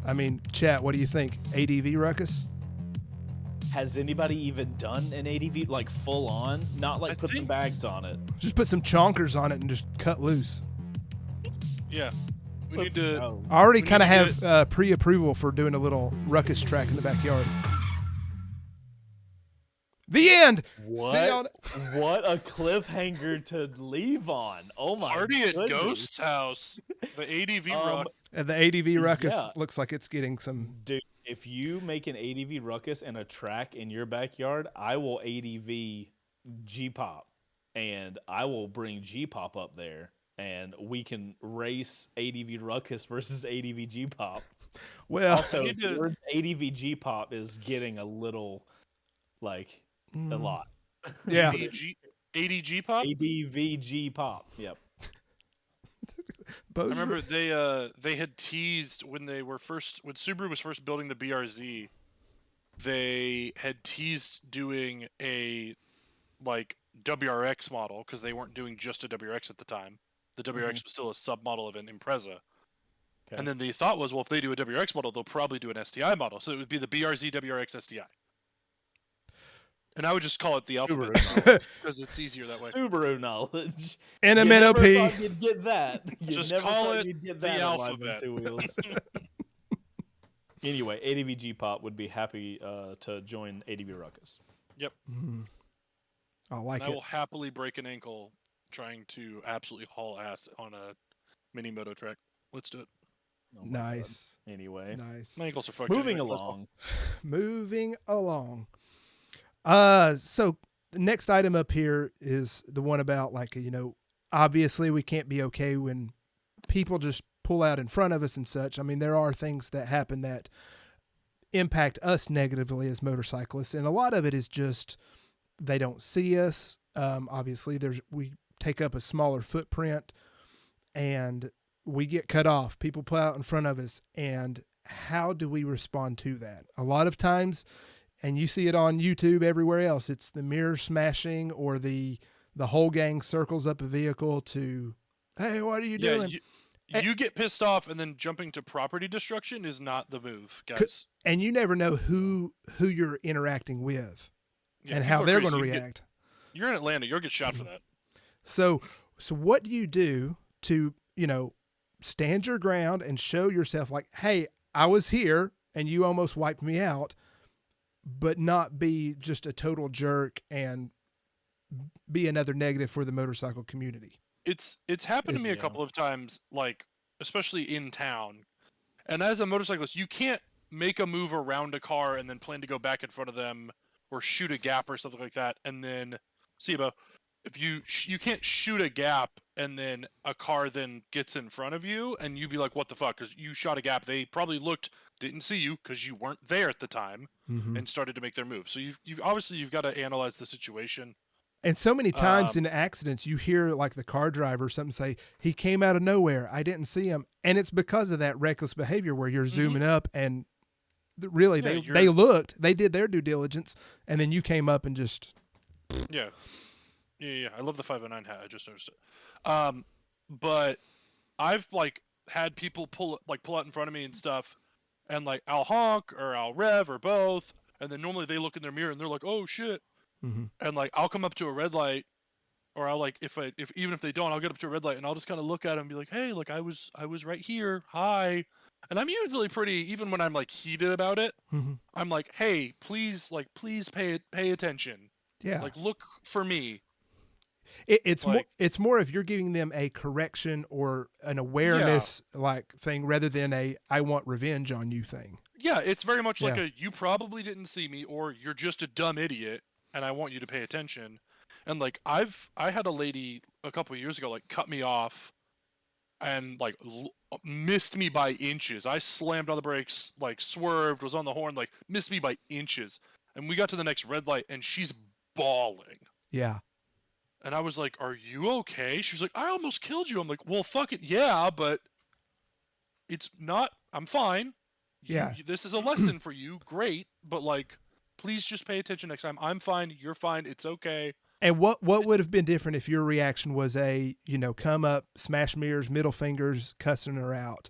I mean, chat, what do you think? ADV Ruckus? Has anybody even done an ADV like full on? Not like I put some think- bags on it. Just put some chonkers on it and just cut loose. Yeah. We Let's need to. go. I already We kind of need to have pre-approval for doing a little Ruckus track in the backyard. The end. What? See y'all- What a cliffhanger to leave on. Oh my Party at goodness. Ghost's house. The ADV rock. And the ADV Ruckus Yeah. looks like it's getting some. Dude, if you make an ADV ruckus and a track in your backyard, I will ADV G-Pop. And I will bring G-Pop up there. And we can race ADV ruckus versus ADV G-Pop. Well, Also, need to- the words ADV G-Pop is getting a little, like, a lot. yeah. ADG pop. ADV G-Pop. Yep. I remember they had teased when Subaru was first building the BRZ, they had teased doing a like WRX model because they weren't doing just a WRX at the time. The WRX was still a submodel of an Impreza. Okay. And then the thought was, well, if they do a WRX model, they'll probably do an STI model. So it would be the BRZ WRX STI. And I would just call it the alphabet because it's easier that way. Subaru knowledge. And a You minnow never P. thought you'd get that. You Just never call thought it you'd get the that on Live on alphabet. Two Wheels. Anyway, ADV G-Pop would be happy to join ADV Ruckus. Yep. I like And I it. will happily break an ankle trying to absolutely haul ass on a mini moto track. Let's do it. Oh my God. Nice. Anyway, Nice. My ankles are fucked. moving anyway, that's all. along. Moving along. So the next item up here is the one about like, obviously we can't be okay when people just pull out in front of us and such. I mean, there are things that happen that impact us negatively as motorcyclists. And a lot of it is just, they don't see us. Obviously we take up a smaller footprint and we get cut off, people pull out in front of us, and how do we respond to that? A lot of times, and you see it on YouTube everywhere else, it's the mirror smashing or the whole gang circles up a vehicle to, hey, what are you doing? You get pissed off, and then jumping to property destruction is not the move, guys. And you never know who you're interacting with and how they're going to react. You're in Atlanta. You'll get shot for that. So what do you do to, stand your ground and show yourself like, hey, I was here and you almost wiped me out, but not be just a total jerk and be another negative for the motorcycle community? It's happened to me a couple of times, like, especially in town. And as a motorcyclist, you can't make a move around a car and then plan to go back in front of them or shoot a gap or something like that. And then, Sibo, if you can't shoot a gap and then a car then gets in front of you and you be like, what the fuck? Because you shot a gap. They probably didn't see you because you weren't there at the time and started to make their move. So you've obviously got to analyze the situation. And so many times in accidents, you hear like the car driver or something say, he came out of nowhere, I didn't see him. And it's because of that reckless behavior where you're zooming up and really they did their due diligence, and then you came up and just. Yeah. I love the 509 hat. I just noticed it. But I've had people pull out in front of me and stuff, and I'll honk or I'll rev or both, and then normally they look in their mirror and they're like, oh shit. And I'll come up to a red light, or I'll even if they don't, I'll get up to a red light and I'll just kind of look at them and be like, hey, I was right here, hi. And I'm usually pretty, even when I'm heated about it, I'm like, hey, please pay attention. Yeah. Look for me. It's more if you're giving them a correction or an awareness thing rather than a I want revenge on you thing. Yeah, it's very much like a you probably didn't see me, or you're just a dumb idiot and I want you to pay attention. And I had a lady a couple of years ago cut me off and missed me by inches. I slammed on the brakes, swerved, was on the horn, missed me by inches. And we got to the next red light and she's bawling. Yeah. And I was like, are you okay? She was like, I almost killed you. I'm like, well, fuck it, yeah, but it's not, I'm fine. This is a lesson for you, great, but please just pay attention next time. I'm fine, you're fine, it's okay. And what would have been different if your reaction was come up, smash mirrors, middle fingers, cussing her out?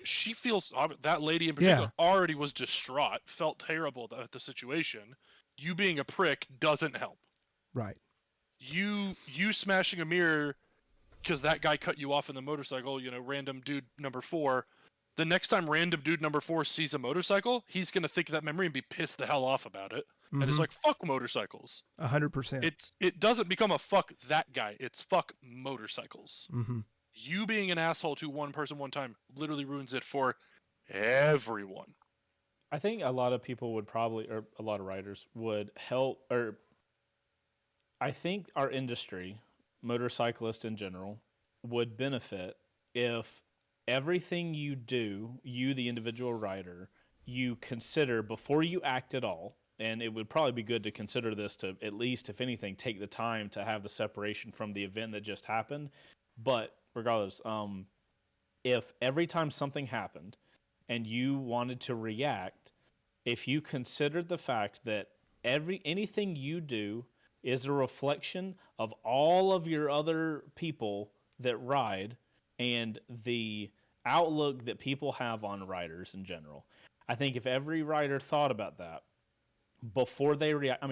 She feels, that lady in particular already was distraught, felt terrible at the situation. You being a prick doesn't help. Right. You smashing a mirror because that guy cut you off in the motorcycle, random dude number 4. The next time random dude number 4 sees a motorcycle, he's going to think of that memory and be pissed the hell off about it. And it's like, fuck motorcycles. 100%. It doesn't become a fuck that guy. It's fuck motorcycles. You being an asshole to one person one time literally ruins it for everyone. I think a lot of people would probably, or a lot of riders would help, or I think our industry, motorcyclists in general, would benefit if everything you do, you the individual rider, you consider before you act at all. And it would probably be good to consider this to at least, if anything, take the time to have the separation from the event that just happened. But regardless, if every time something happened and you wanted to react, if you considered the fact that anything you do is a reflection of all of your other people that ride and the outlook that people have on riders in general. I think if every rider thought about that before they react,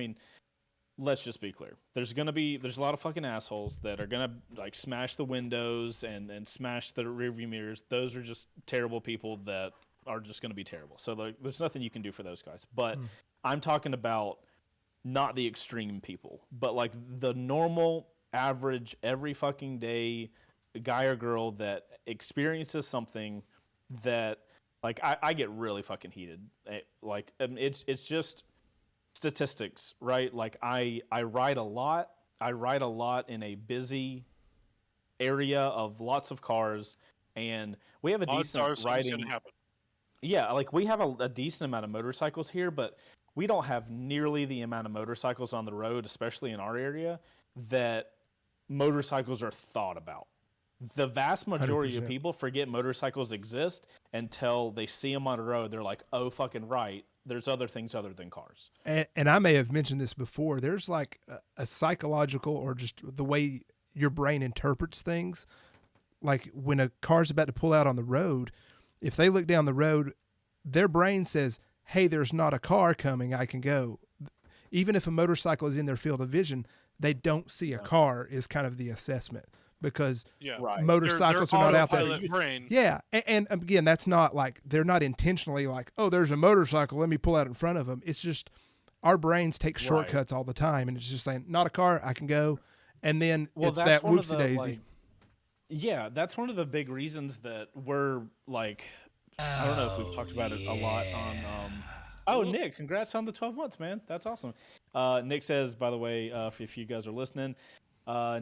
let's just be clear. There's a lot of fucking assholes that are gonna smash the windows and smash the rearview mirrors. Those are just terrible people that are just gonna be terrible. So there's nothing you can do for those guys. But I'm talking about not the extreme people, but the normal, average, every fucking day guy or girl that experiences something that I get really fucking heated. It's just statistics, right? I ride a lot. I ride a lot in a busy area of lots of cars, and we have a decent riding. Yeah, we have a decent amount of motorcycles here, but we don't have nearly the amount of motorcycles on the road, especially in our area, that motorcycles are thought about. The vast majority 100%. of people forget motorcycles exist until they see them on the road. They're like, oh, fucking right. There's other things other than cars. And I may have mentioned this before. There's like a psychological or just the way your brain interprets things. Like when a car's about to pull out on the road, if they look down the road, their brain says, hey, there's not a car coming, I can go. Even if a motorcycle is in their field of vision, they don't see a car is kind of the assessment because motorcycles are not out there. Brain. Yeah. And again, that's not like, they're not intentionally like, oh, there's a motorcycle, let me pull out in front of them. It's just our brains take shortcuts all the time. And it's just saying, not a car, I can go. And then it's that whoopsie daisy. Yeah, that's one of the big reasons that we're like, I don't know if we've talked about it a lot on. Nick, congrats on the 12 months, man. That's awesome. Nick says, by the way, if you guys are listening,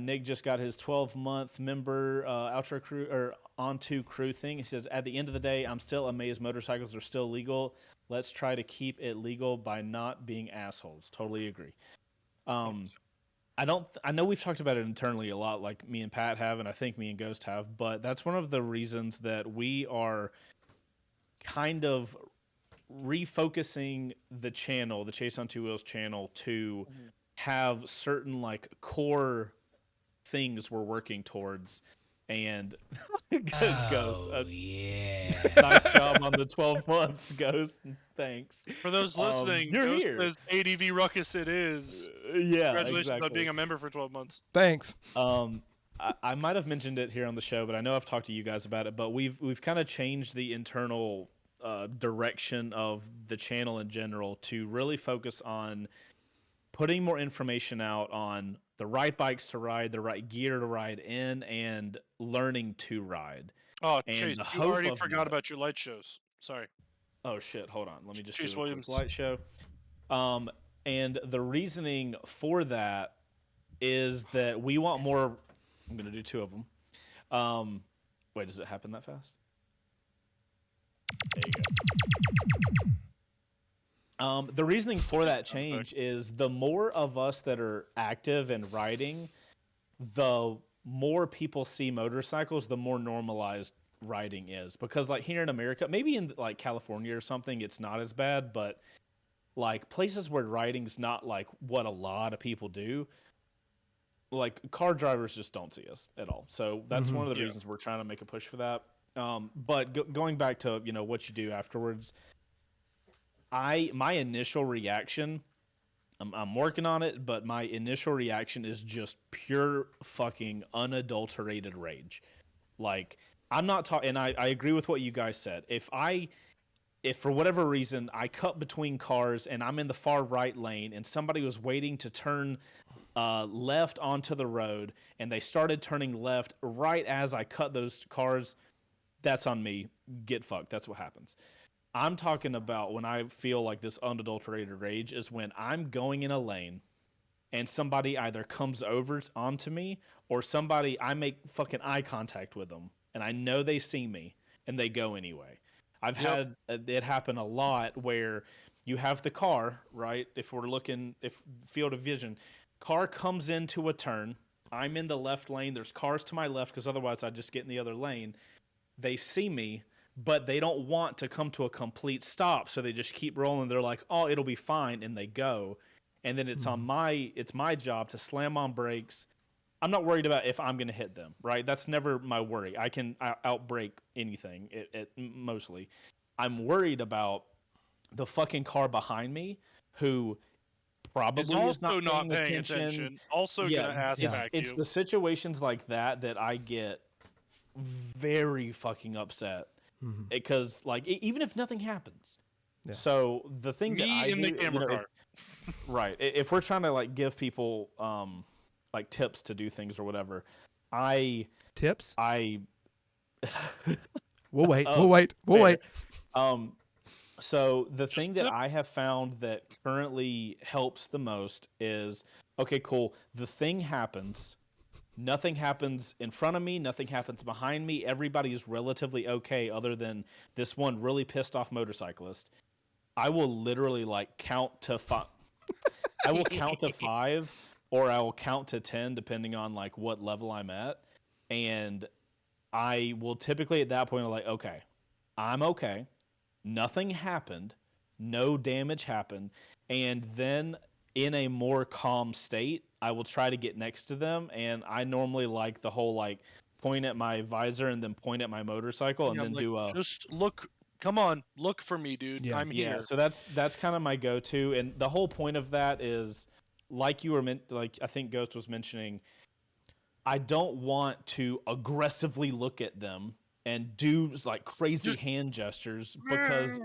Nick just got his 12-month member outro crew or onto crew thing. He says, at the end of the day, I'm still amazed motorcycles are still legal. Let's try to keep it legal by not being assholes. Totally agree. I know we've talked about it internally a lot, like me and Pat have, and I think me and Ghost have, but that's one of the reasons that we are kind of refocusing the channel, the Chase on Two Wheels channel, to have certain like core things we're working towards. And Ghost, nice job on the 12 months, Ghost. Thanks. For those listening, you're Ghost here. says ADV Ruckus it is. Congratulations on being a member for 12 months. Thanks. I might have mentioned it here on the show, but I know I've talked to you guys about it. But we've kind of changed the internal direction of the channel in general to really focus on putting more information out on the right bikes to ride, the right gear to ride in, and learning to ride. Oh, Chase, you already forgot about your light shows. Sorry. Oh, shit. Hold on. Let me just Chase do a Williams quick light show. And the reasoning for that is that we want more. I'm going to do two of them. Wait, does it happen that fast? There you go. The reasoning for that change is the more of us that are active and riding, the more people see motorcycles, the more normalized riding is. Because like here in America, maybe in like California or something, it's not as bad, but like places where riding's not like what a lot of people do, like car drivers just don't see us at all. So that's one of the reasons we're trying to make a push for that. But going back to, what you do afterwards, my initial reaction, I'm working on it, but my initial reaction is just pure fucking unadulterated rage. Like, I'm not talking, and I agree with what you guys said. If for whatever reason I cut between cars and I'm in the far right lane and somebody was waiting to turn left onto the road and they started turning left right as I cut those cars, that's on me. Get fucked. That's what happens. I'm talking about when I feel like this unadulterated rage is when I'm going in a lane and somebody either comes over onto me or I make fucking eye contact with them and I know they see me and they go anyway. I've had it happen a lot where you have the car, right? If field of vision, car comes into a turn. I'm in the left lane. There's cars to my left because otherwise I'd just get in the other lane. They see me, but they don't want to come to a complete stop, so they just keep rolling. They're like, "Oh, it'll be fine," and they go. And then it's my job to slam on brakes. I'm not worried about if I'm going to hit them, right? That's never my worry. I can outbrake anything, mostly. I'm worried about the fucking car behind me who probably is not paying attention. Also going to ask back It's the situations like that I get very fucking upset. Because, like, even if nothing happens. Yeah. So the thing that I do, the camera car. Right. If we're trying to, like, give people, like, tips to do things or whatever, Tips? We'll wait. We'll wait. So the thing that I have found that currently helps the most is, okay, cool. The thing happens. Nothing happens in front of me. Nothing happens behind me. Everybody's relatively okay other than this one really pissed off motorcyclist. I will literally like count to 5. I will count to 5 or I will count to 10 depending on like what level I'm at. And I will typically at that point I'm like, okay, I'm okay. Nothing happened. No damage happened. And then in a more calm state, I will try to get next to them. And I normally like the whole like point at my visor and then point at my motorcycle and Yeah, then like, do a just look. Come on, look for me, dude. Yeah. I'm yeah. here. So that's kind of my go-to. And the whole point of that is like you were like I think Ghost was mentioning, I don't want to aggressively look at them and do like crazy Just- hand gestures because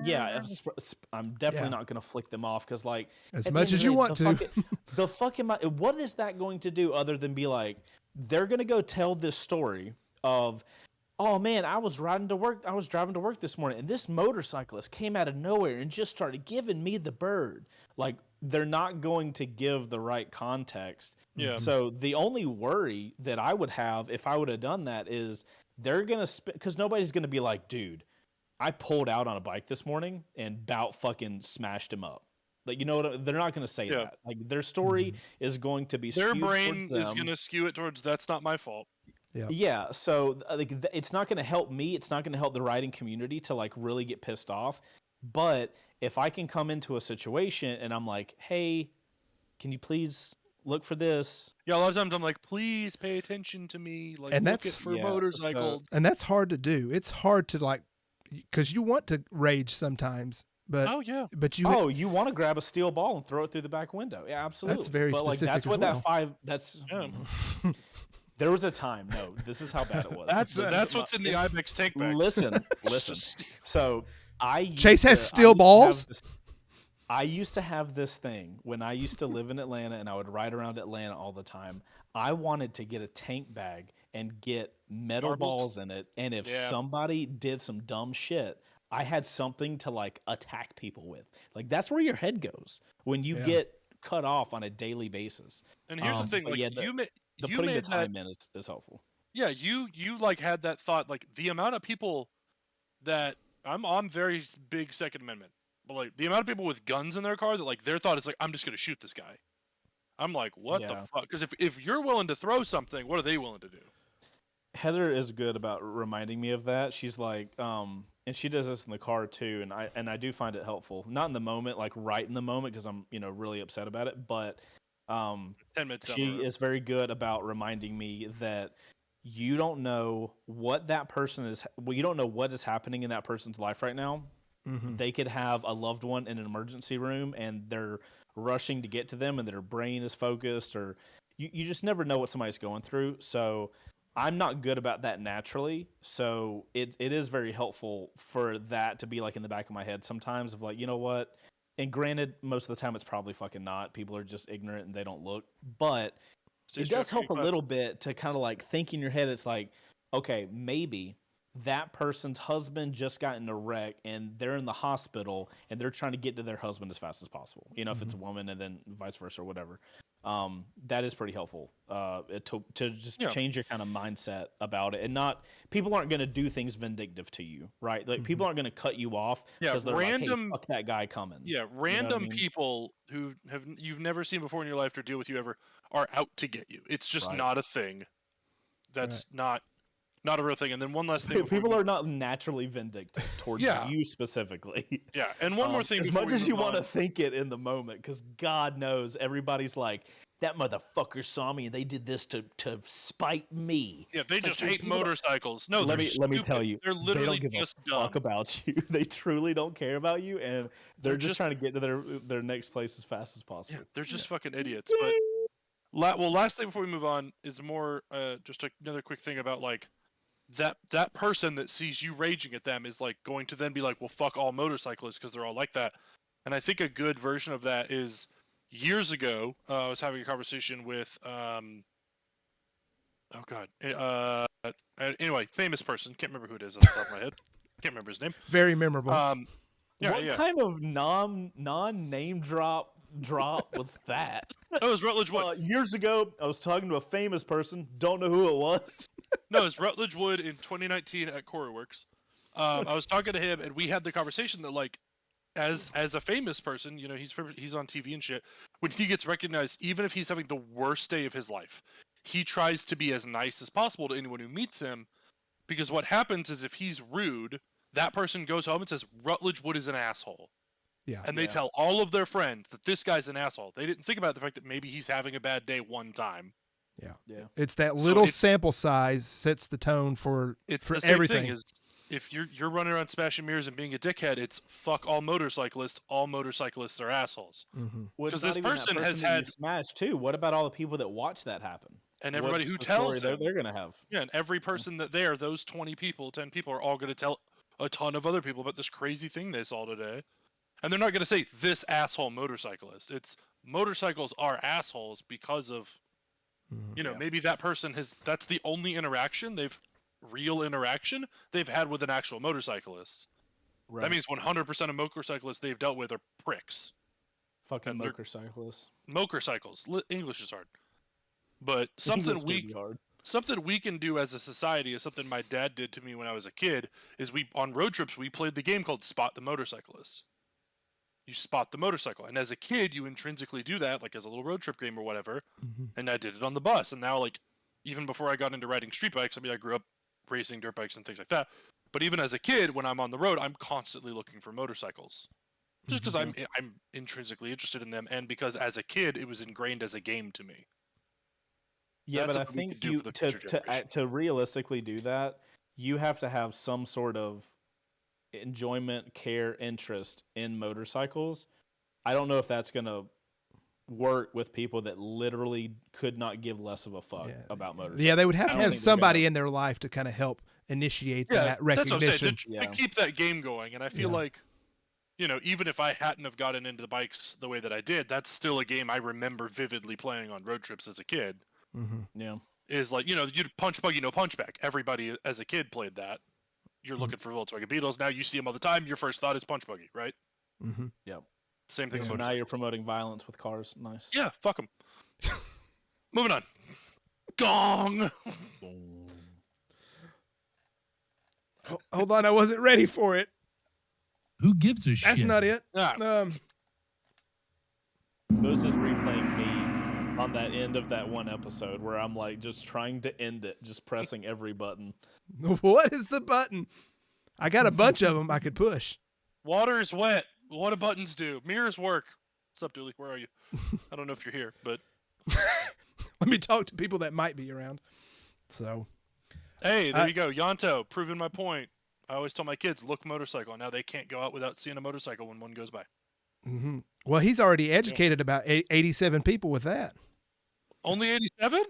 I'm definitely Yeah. not going to flick them off because like As at the much end of as the you day, want to. the fucking what is that going to do other than be like they're going to go tell this story of, oh man, I was driving to work this morning and this motorcyclist came out of nowhere and just started giving me the bird. Like they're not going to give the right context. Yeah. So the only worry that I would have if I would have done that is they're going to because nobody's going to be like, dude, I pulled out on a bike this morning and about fucking smashed him up. Like, you know what? They're not going to say that. Like their story is going to be Their skewed brain towards is them. going to skew it towards that's not my fault. Yeah, so like it's not going to help me. It's not going to help the riding community to like really get pissed off. But if I can come into a situation and I'm like, hey, can you please look for this? Yeah, a lot of times I'm like, please pay attention to me. Like, And look that's- at for Yeah, motorcycles. And that's hard to do. It's hard to like, because you want to rage sometimes, but Oh yeah. but you You want to grab a steel ball and throw it through the back window? Yeah, absolutely. very but like specific that's as what well. that five. That's Yeah. there was a time. No, this is how bad it was. That's what's in the Ibex tank bag. Listen. So Chase has steel balls? I used to have this thing when I used to live in Atlanta and I would ride around Atlanta all the time. I wanted to get a tank bag and get metal Marbles? balls in it. And if Yeah. somebody did some dumb shit, I had something to like attack people with. Like that's where your head goes when you Yeah. get cut off on a daily basis. And here's the thing, but like yeah, you made Putting the that, time in is helpful. yeah, you like had that thought, like the amount of people that I'm very big Second Amendment, but like the amount of people with guns in their car that like their thought is like I'm just gonna shoot this guy. I'm like, what the Yeah. fuck? Because if you're willing to throw something, what are they willing to do? Heather is good about reminding me of that. She's like, and she does this in the car too, and I do find it helpful. Not in the moment, like right in the moment, because I'm really upset about it. But 10 minutes. down the she road. is very good about reminding me that you don't know what that person is. Well, you don't know what is happening in that person's life right now. Mhm. They could have a loved one in an emergency room, and they're rushing to get to them, and their brain is focused, or you just never know what somebody's going through. So I'm not good about that naturally, so it is very helpful for that to be like in the back of my head sometimes of like, you know what? And granted, most of the time it's probably fucking not. People are just ignorant and they don't look. But it does help a little bit to kind of like think in your head. It's like, okay, maybe that person's husband just got in a wreck and they're in the hospital and they're trying to get to their husband as fast as possible. You know, if it's a woman and then vice versa or whatever. That is pretty helpful to just change your kind of mindset about it, and not people aren't going to do things vindictive to you, right? Like people aren't going to cut you off because they're like, hey, fuck that guy coming. Yeah, random people who you've never seen before in your life or deal with you ever are out to get you. It's just not a thing. That's not a real thing. And then one last thing. People are not naturally vindictive towards you specifically. Yeah, and one more thing. As much as you want to think it in the moment, because God knows everybody's like, that motherfucker saw me and they did this to spite me. Yeah, they just hate motorcycles. No, let me tell you, they're literally they don't give just a fuck about you. They truly don't care about you, and they're just trying to get to their next place as fast as possible. Yeah, they're just fucking idiots. But last thing before we move on is more just another quick thing about like that person that sees you raging at them is like going to then be like, well, fuck all motorcyclists because they're all like that. And I think a good version of that is years ago, I was having a conversation with anyway, famous person, can't remember who it is off the top of my head, can't remember his name. Very memorable. What kind of non-name drop was that? Oh, it was Rutledge Wood. Years ago, I was talking to a famous person. Don't know who it was. No, it was Rutledge Wood in 2019 at CoreyWorks. I was talking to him, and we had the conversation that, like, as a famous person, you know, he's on TV and shit. When he gets recognized, even if he's having the worst day of his life, he tries to be as nice as possible to anyone who meets him, Because what happens is if he's rude, that person goes home and says, Rutledge Wood is an asshole. Yeah. And they tell all of their friends that this guy's an asshole. They didn't think about the fact that maybe he's having a bad day one time. Yeah. It's that little sample size sets the tone for the same everything. Thing is, if you're running around smashing mirrors and being a dickhead, it's fuck all motorcyclists. All motorcyclists are assholes. Because this person has had smashed too. What about all the people that watch that happen? And everybody who tells them, they're gonna have. Yeah, and every person that those 20 people, 10 people are all gonna tell a ton of other people about this crazy thing they saw today. And they're not gonna say this asshole motorcyclist. It's motorcycles are assholes because of maybe that person that's the only real interaction they've had with an actual motorcyclist. Right. That means 100% of motorcyclists they've dealt with are pricks. Fucking motorcyclists. Motorcycles. English is hard. But something we can do as a society is something my dad did to me when I was a kid is on road trips we played the game called Spot the Motorcyclist. You spot the motorcycle, and as a kid you intrinsically do that, like as a little road trip game or whatever. And I did it on the bus, and now like even before I got into riding street bikes, I mean I grew up racing dirt bikes and things like that, but even as a kid when I'm on the road I'm constantly looking for motorcycles just because I'm intrinsically interested in them, and because as a kid it was ingrained as a game to me. Yeah, but I think to realistically do that, you have to have some sort of enjoyment, care, interest in motorcycles. I don't know if that's going to work with people that literally could not give less of a fuck about motorcycles. Yeah, they would have to have somebody in their life to kind of help initiate that recognition. That's what I'm saying. To keep that game going, and I feel like, even if I hadn't have gotten into the bikes the way that I did, that's still a game I remember vividly playing on road trips as a kid. Yeah, is like you'd punch buggy no punchback. Everybody as a kid played that. You're looking for Volkswagen Beetles. Now you see them all the time. Your first thought is punch buggy, right? Yep. Same thing. So now you're promoting violence with cars. Nice. Yeah, fuck them. Moving on. Gong. Hold on, I wasn't ready for it. Who gives a shit? That's not it. Moses is replaying me on that end of that one episode where I'm like just trying to end it, just pressing every button. What is the button? I got a bunch of them I could push. Water is wet. What do buttons do? Mirrors work. What's up, Dooley? Where are you? I don't know if you're here, but let me talk to people that might be around. So, hey, there you go, Yanto, proving my point. I always tell my kids, look motorcycle. Now they can't go out without seeing a motorcycle when one goes by. Well, he's already educated about 87 people with that. Only 87?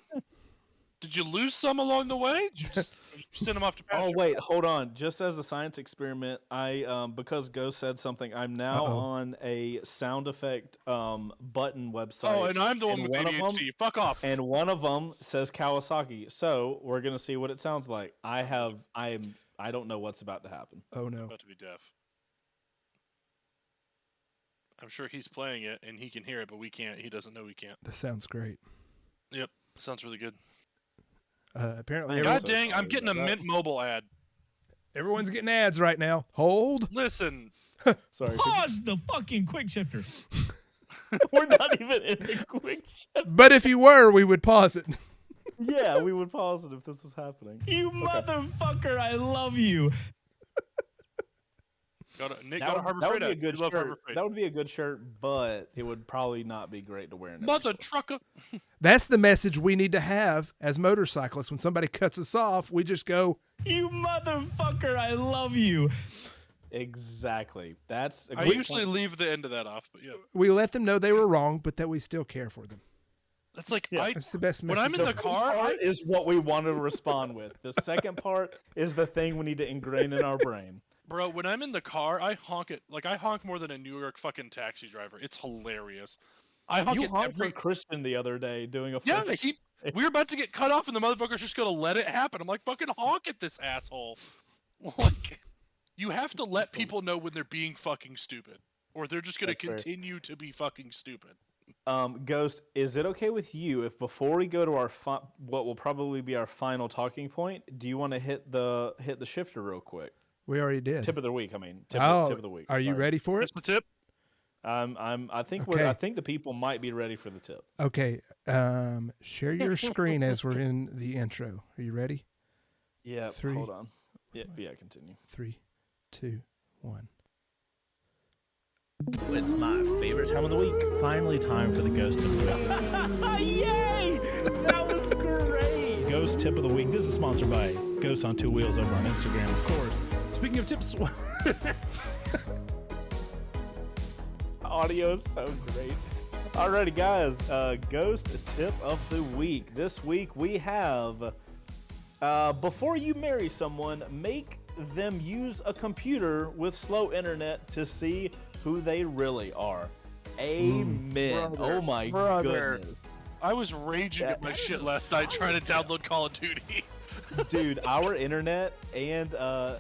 Did you lose some along the way? Did you just send them off to pasture? Oh, wait, hold on. Just as a science experiment, I because Ghost said something, I'm now on a sound effect button website. Oh, and I'm the one with ADHD. Fuck off. And one of them says Kawasaki. So we're going to see what it sounds like. I don't know what's about to happen. Oh, no. I'm about to be deaf. I'm sure he's playing it and he can hear it, but we can't. He doesn't know we can't. This sounds great. Yep. Sounds really good. Apparently, God dang, I'm getting a Mint Mobile ad. Everyone's getting ads right now. Hold. Listen. Sorry. Pause the fucking quick shifter. We're not even in the quick shifter. But if you were, we would pause it. Yeah, we would pause it if this was happening. You motherfucker, I love you. Nick got a Harbor Freight ad. That would be a good shirt, but it would probably not be great to wear in Mother trucker. That's the message we need to have as motorcyclists. When somebody cuts us off, we just go, you motherfucker, I love you. Exactly. That's a I usually leave the end of that off, but yeah. We let them know they were wrong, but that we still care for them. That's like that's the best message. When I'm in the car, is what we want to respond with. The second part is the thing we need to ingrain in our brain. Bro, when I'm in the car, I honk it. Like, I honk more than a New York fucking taxi driver. It's hilarious. I honk you honked for Christian the other day doing a we were about to get cut off, and the motherfucker's just going to let it happen. I'm like, fucking honk at this asshole. Like, you have to let people know when they're being fucking stupid, or they're just going to continue to be fucking stupid. Ghost, is it okay with you if before we go to our what will probably be our final talking point, do you want to hit the shifter real quick? We already did. Tip of the week. I mean, tip of the week. Are you ready for it? That's the tip. I think the people might be ready for the tip. Okay. Share your screen as we're in the intro. Are you ready? Yeah. Three. Hold on. Yeah. Continue. 3, 2, 1. It's my favorite time of the week. Finally, time for the ghost tip of the week. Yay! That was great. Ghost tip of the week. This is sponsored by Ghost on Two Wheels over on Instagram, of course. Speaking of tips, audio is so great. Alrighty, guys. Ghost tip of the week. This week we have: before you marry someone, make them use a computer with slow internet to see who they really are. Amen. Brother, Oh my brother. goodness. I was raging at my That shit is a last night trying to solid download Call of Duty. Dude, our internet and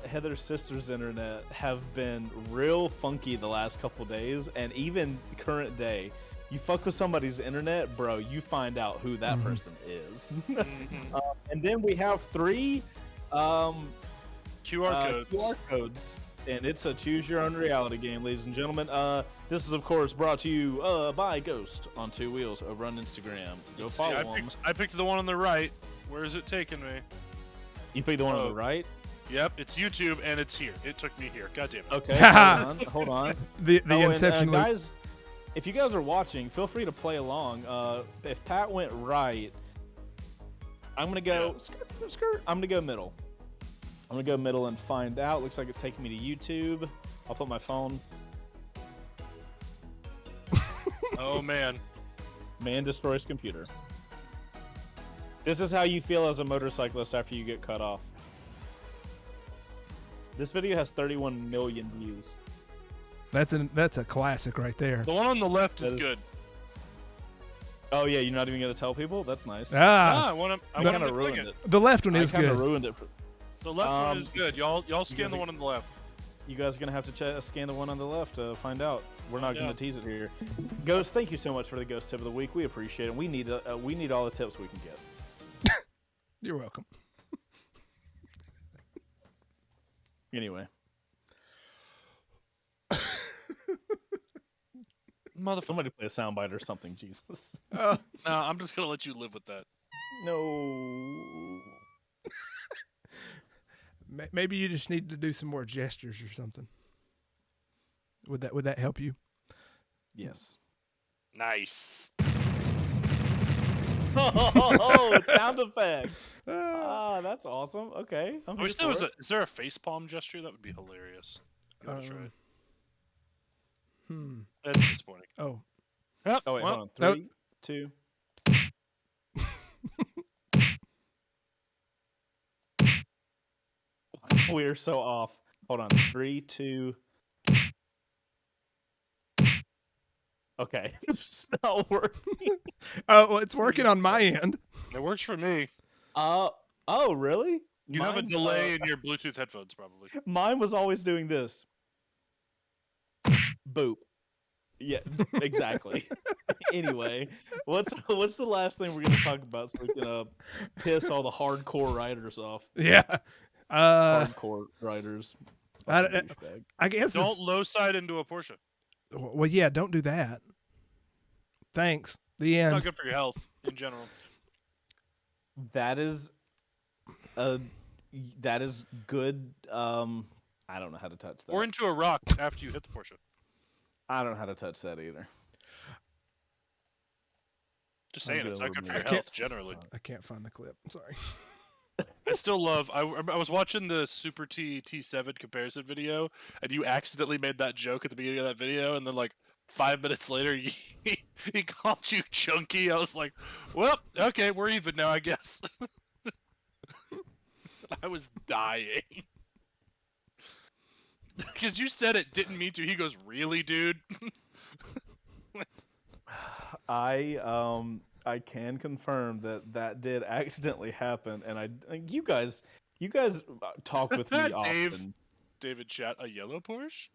Heather's sister's internet have been real funky the last couple days, and even current day. You fuck with somebody's internet, bro, you find out who that person is. And then we have 3 QR codes. QR codes, and it's a choose your own reality game, ladies and gentlemen. This is, of course, brought to you by Ghost on Two Wheels over on Instagram. Go See, follow them. I picked the one on the right. Where is it taking me? You picked the one on the right? Yep, it's YouTube and it's here. It took me here. God damn it. Okay, hold on. The Oh, Inception and, loop. guys, if you guys are watching, feel free to play along. If Pat went right, I'm gonna go skirt. I'm gonna go middle. I'm gonna go middle and find out. Looks like it's taking me to YouTube. I'll put my phone. Oh man. Man destroys computer. This is how you feel as a motorcyclist after you get cut off. This video has 31 million views. That's a classic right there. The one on the left is That is- good. Oh yeah, you're not even gonna tell people? That's nice. Ah, I want I to kind of click ruined it. it. the left one I is kind of good. ruined it. The left one is Um, good. Y'all scan guys the are- one on the left. You guys are gonna have to scan the one on the left to find out. We're not gonna Yeah. tease it here. Ghost, thank you so much for the ghost tip of the week. We appreciate it. We need all the tips we can get. You're welcome. Anyway, Motherfucker. somebody play a soundbite or something. Jesus. No, I'm just gonna let you live with that. No. Maybe you just need to do some more gestures or something. Would that help you? Yes. Nice. Oh, sound effect. Ah, That's awesome. Okay. I wish there was is there a facepalm gesture? That would be hilarious. Gotta try it. That's disappointing. Oh, Yep, Oh wait, well, hold on. Nope. 3, 2. We're so off. Hold on. 3, 2. Okay. It's not working. oh, well, it's working on my end. It works for me. Oh, really? You have a Mine's, delay in your Bluetooth headphones, probably. Mine was always doing this. Boop. Yeah, exactly. Anyway, what's the last thing we're gonna talk about so we can piss all the hardcore riders off? Yeah. Hardcore riders. I guess Don't it's, low side into a Porsche. well, yeah. Don't do that. Thanks. The It's not end. good for your health in general. That is good. I don't know how to touch that. Or into a rock after you hit the Porsche. I don't know how to touch that either. Just I'm saying, good it's a not good little for your bit. health generally. I can't find the clip. I'm sorry. I still love. I was watching the Super T T7 comparison video, and you accidentally made that joke at the beginning of that video, and then like 5 minutes later, he called you chunky. I was like, well, okay, we're even now, I guess. I was dying because you said it didn't mean to. He goes, really, dude? I can confirm that did accidentally happen, and you guys talk with me often. David chat a yellow Porsche.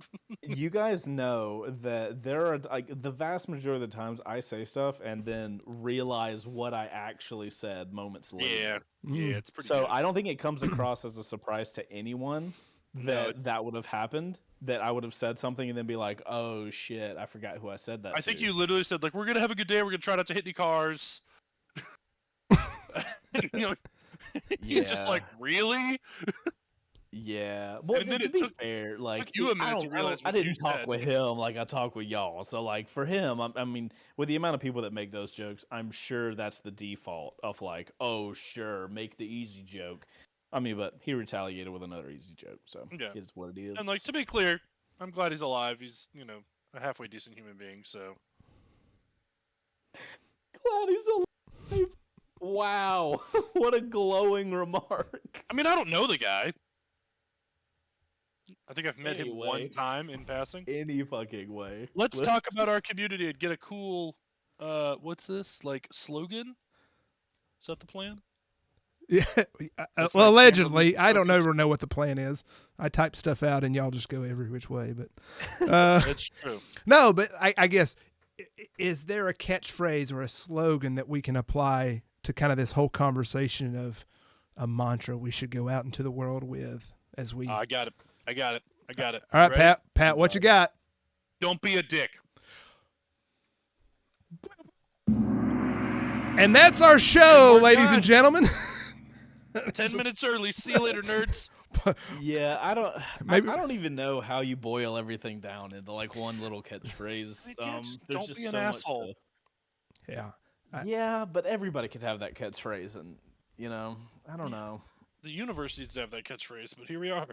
You guys know that there are like the vast majority of the times I say stuff and then realize what I actually said moments later. Yeah, it's pretty. So good. I don't think it comes across as a surprise to anyone that No, that would have happened. That I would have said something and then be like, "Oh shit, I forgot who I said that." I think to." you literally said like, "We're gonna have a good day. We're gonna try not to hit any cars." You know, He's just like, really? Yeah. Well, And then to it be took fair, like you a minute to realize I what you didn't talk said. with him like I talk with y'all. So like for him, I mean, with the amount of people that make those jokes, I'm sure that's the default of like, oh sure, make the easy joke. I mean, but he retaliated with another easy joke, so Yeah. it is what it is. And like, to be clear, I'm glad he's alive. He's, a halfway decent human being, so. Glad he's alive. Wow, what a glowing remark. I mean, I don't know the guy. I think I've met him Anyway. one time in passing. Any fucking way. Let's talk about our community and get a cool, what's this, like, slogan? Is that the plan? Yeah. Well, allegedly, I don't ever know what the plan is. I type stuff out and y'all just go every which way. But That's true. no, but I guess, is there a catchphrase or a slogan that we can apply to kind of this whole conversation of a mantra we should go out into the world with as we? I got it. All right, Ready? Pat, what you got? Don't be a dick. And that's our show, ladies and gentlemen. 10 minutes early. See you later, nerds. Yeah, I Maybe- don't even know how you boil everything down into like one little catchphrase. Yeah, just There's don't just be an so much asshole. Yeah. Yeah, but everybody could have that catchphrase, and I don't know. The universe needs to have that catchphrase, but here we are.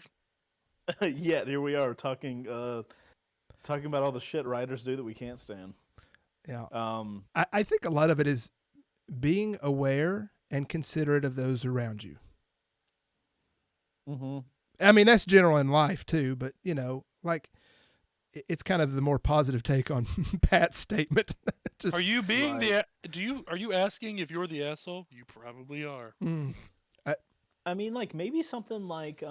Yeah, here we are talking about all the shit writers do that we can't stand. Yeah. I think a lot of it is being aware and considerate of those around you. Mm-hmm. I mean, that's general in life too, but like it's kind of the more positive take on Pat's statement. Just, Are you being Right. Are you asking if you're the asshole? You probably are. I mean, like maybe something like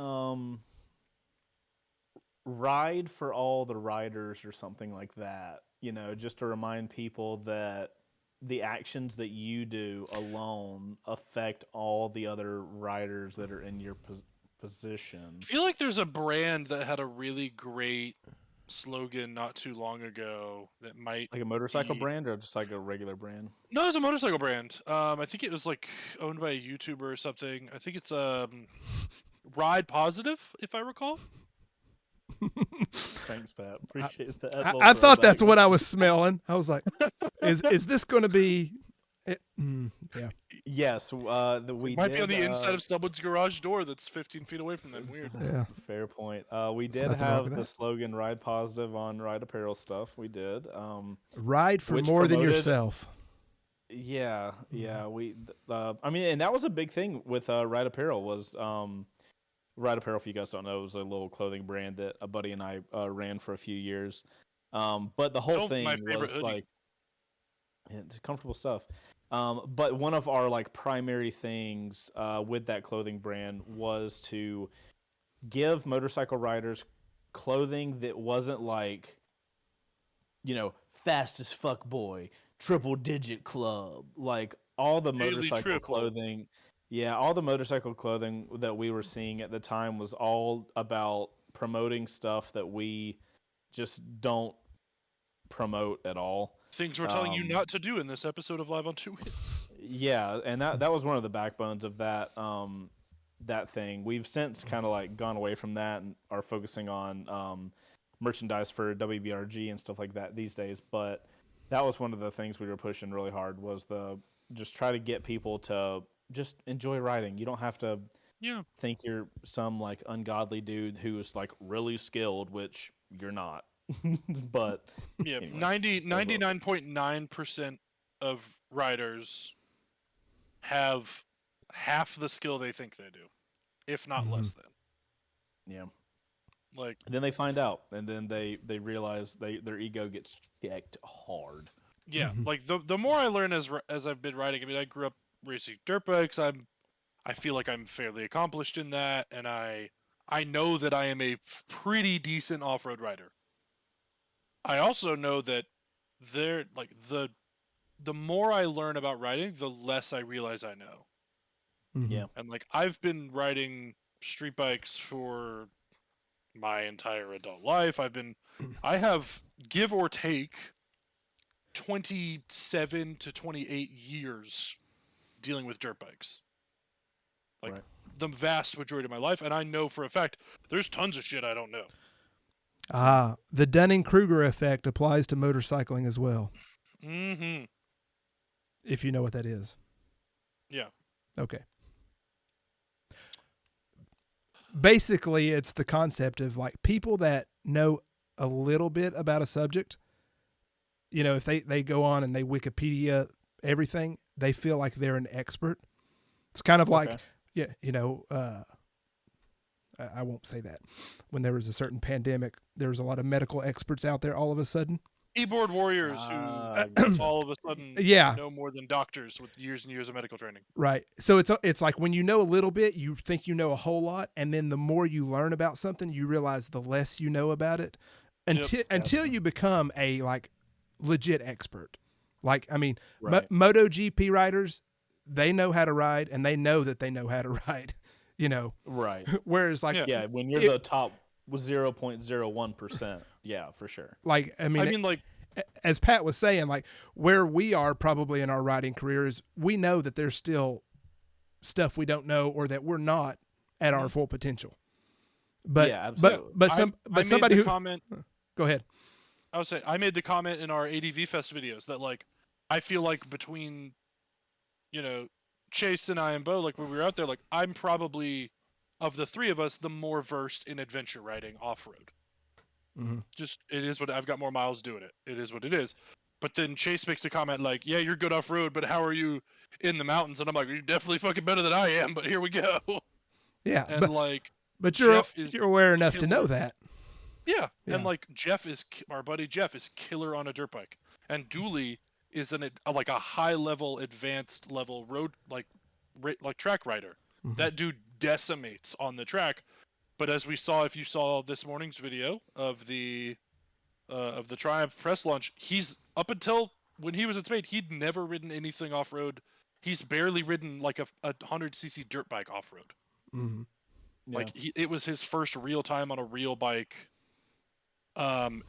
ride for all the riders or something like that. Just to remind people that the actions that you do alone affect all the other riders that are in your position. I feel like there's a brand that had a really great slogan not too long ago that might Like a motorcycle be- brand or just like a regular brand? No, it was a motorcycle brand. I think it was like owned by a YouTuber or something. I think it's Ride Positive, if I recall. Thanks, Pat. Appreciate that. I thought that's what I was smelling. I was like, is this going to be? Yeah. Yes, we Might did, be on the inside of someone's garage door that's 15 feet away from them. Weird. Yeah. Fair point. We did nothing wrong have with the that. slogan "Ride Positive" on Ride Apparel stuff. We did. Ride for Which more than promoted- yourself. Yeah. We. I mean, and that was a big thing with Ride Apparel was Ride Apparel. If you guys don't know, was a little clothing brand that a buddy and I ran for a few years. But the whole Still thing my favorite was hoodie. like, it's comfortable stuff. But one of our like primary things with that clothing brand was to give motorcycle riders clothing that wasn't like, fast as fuck boy, triple digit club, like all the Daily motorcycle triple. clothing. Yeah, all the motorcycle clothing that we were seeing at the time was all about promoting stuff that we just don't promote at all. Things we're telling you not to do in this episode of Live on Two Wheels. Yeah, and that was one of the backbones of that that thing. We've since kind of like gone away from that and are focusing on merchandise for WBRG and stuff like that these days. But that was one of the things we were pushing really hard was just try to get people to just enjoy riding. You don't have to think you're some like ungodly dude who's like really skilled, which you're not. But Yeah, anyway, 99.9% of riders have half the skill they think they do, if not less than. yeah. Like, Then they find out, and then they realize their ego gets checked hard. yeah, like the more I learn as I've been riding. I mean, I grew up racing dirt bikes. I feel like I'm fairly accomplished in that, and I know that I am a pretty decent off-road rider. I also know that the more I learn about riding, the less I realize I know. Mhm. Yeah. And like I've been riding street bikes for my entire adult life. I have give or take 27 to 28 years dealing with dirt bikes. like Right. the vast majority of my life, and I know for a fact there's tons of shit I don't know. The Dunning-Kruger effect applies to motorcycling as well. Mm-hmm. If you know what that is. Yeah. Okay. Basically, it's the concept of like people that know a little bit about a subject. You know, if they go on and they Wikipedia everything, they feel like they're an expert. It's kind of like, yeah, you know, I won't say that. When there was a certain pandemic, there was a lot of medical experts out there all of a sudden. Keyboard warriors who all of a sudden know more than doctors with years and years of medical training. Right. So it's like when you know a little bit, you think you know a whole lot, and then the more you learn about something, you realize the less you know about it until you become a like legit expert. Like, I mean, MotoGP riders, they know how to ride, and they know that they know how to ride, you know. Right. Whereas like when you're the top 0.01%, yeah, for sure. Like, I mean like as Pat was saying, like where we are probably in our riding careers, we know that there's still stuff we don't know or that we're not at our full potential. But yeah, absolutely. but somebody who comment. Go ahead. I would say I made the comment in our ADV Fest videos that like I feel like between, you know, Chase and I and Bo, like when we were out there, like I'm probably of the three of us the more versed in adventure riding off road. Mm-hmm. Just it is what I've got more miles doing it. It is what it is. But then Chase makes a comment like, "Yeah, you're good off road, but how are you in the mountains?" And I'm like, "You're definitely fucking better than I am." But here we go. Yeah, and but you're aware enough to know that. Yeah, and like our buddy Jeff is killer on a dirt bike, and Dooley is like a high level, advanced level road like track rider. Mm-hmm. That dude decimates on the track. But as we saw, if you saw this morning's video of the Triumph press launch, he's up until when he was at Spade, he'd never ridden anything off road. He's barely ridden like a 100cc dirt bike off road. Mm-hmm. Yeah. Like it was his first real time on a real bike. Damn,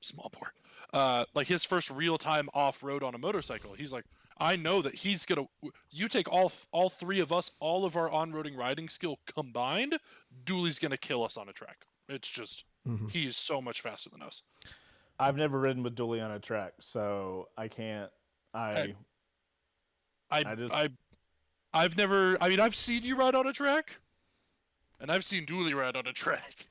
small bore. Like his first real time off road on a motorcycle. He's like, I know that he's gonna. You take all three of us, all of our on-roading riding skill combined, Dooley's gonna kill us on a track. It's just he's so much faster than us. I've never ridden with Dooley on a track, so I can't. I've never. I mean, I've seen you ride on a track, and I've seen Dooley ride on a track.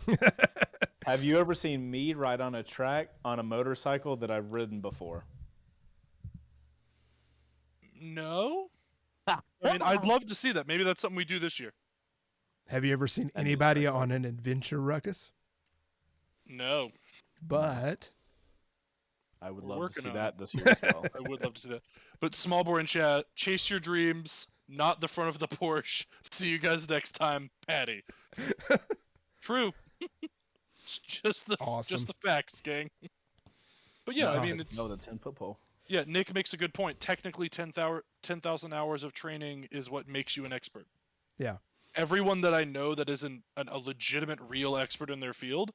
Have you ever seen me ride on a track on a motorcycle that I've ridden before? No. I mean, I'd love to see that. Maybe that's something we do this year. Have you ever seen anybody on an adventure ruckus? No. But I would love to see that this year as well. I would love to see that. But small bore in chat, chase your dreams, not the front of the Porsche. See you guys next time, Patty. True. Just the facts, gang. But yeah, I mean, it's the 10-foot pole. Yeah, Nick makes a good point. Technically, 10,000 hours of training is what makes you an expert. Yeah. Everyone that I know that isn't a legitimate, real expert in their field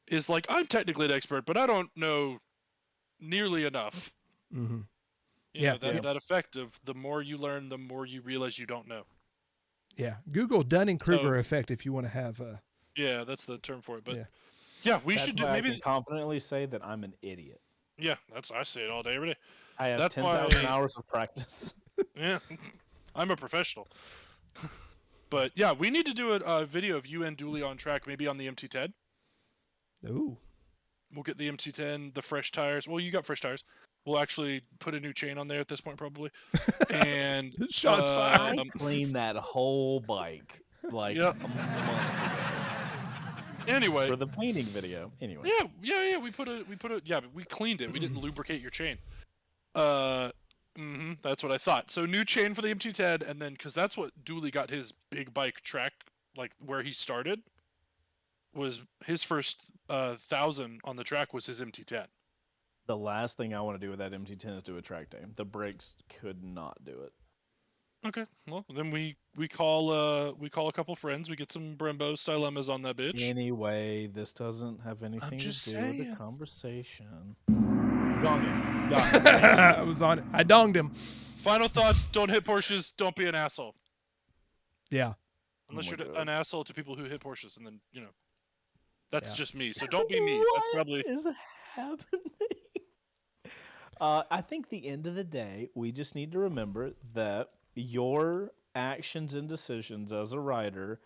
is like, I'm technically an expert, but I don't know nearly enough. Mm-hmm. That effect of the more you learn, the more you realize you don't know. Yeah. Google Dunning-Kruger effect if you want to have a... Yeah, that's the term for it. But yeah, we should do maybe... I can confidently say that I'm an idiot. Yeah, I say it all day, every day. I have 10,000 hours of practice. Yeah, I'm a professional. But yeah, we need to do a video of you and Dooley on track, maybe on the MT10. Ooh. We'll get the MT10, the fresh tires. Well, you got fresh tires. We'll actually put a new chain on there at this point, probably. And shots fired. I cleaned that whole bike like months ago. Anyway, for the painting video. Anyway. Yeah. We put a. But we cleaned it. We didn't lubricate your chain. That's what I thought. So new chain for the MT10, and then because that's what Dooley got his big bike track, like where he started, was his first 1,000 on the track was his MT10. The last thing I want to do with that MT10 is do a track day. The brakes could not do it. Okay, well then we call a couple friends. We get some Brembo Stylemas on that bitch. Anyway, this doesn't have anything to do with the conversation. Gong him. I was on it. I donged him. Final thoughts: don't hit Porsches. Don't be an asshole. Yeah. Unless my you're God. an asshole to people who hit Porsches, and then that's Yeah. just me. So don't be me. What That's probably is happening? I think the end of the day, we just need to remember that your actions and decisions as a rider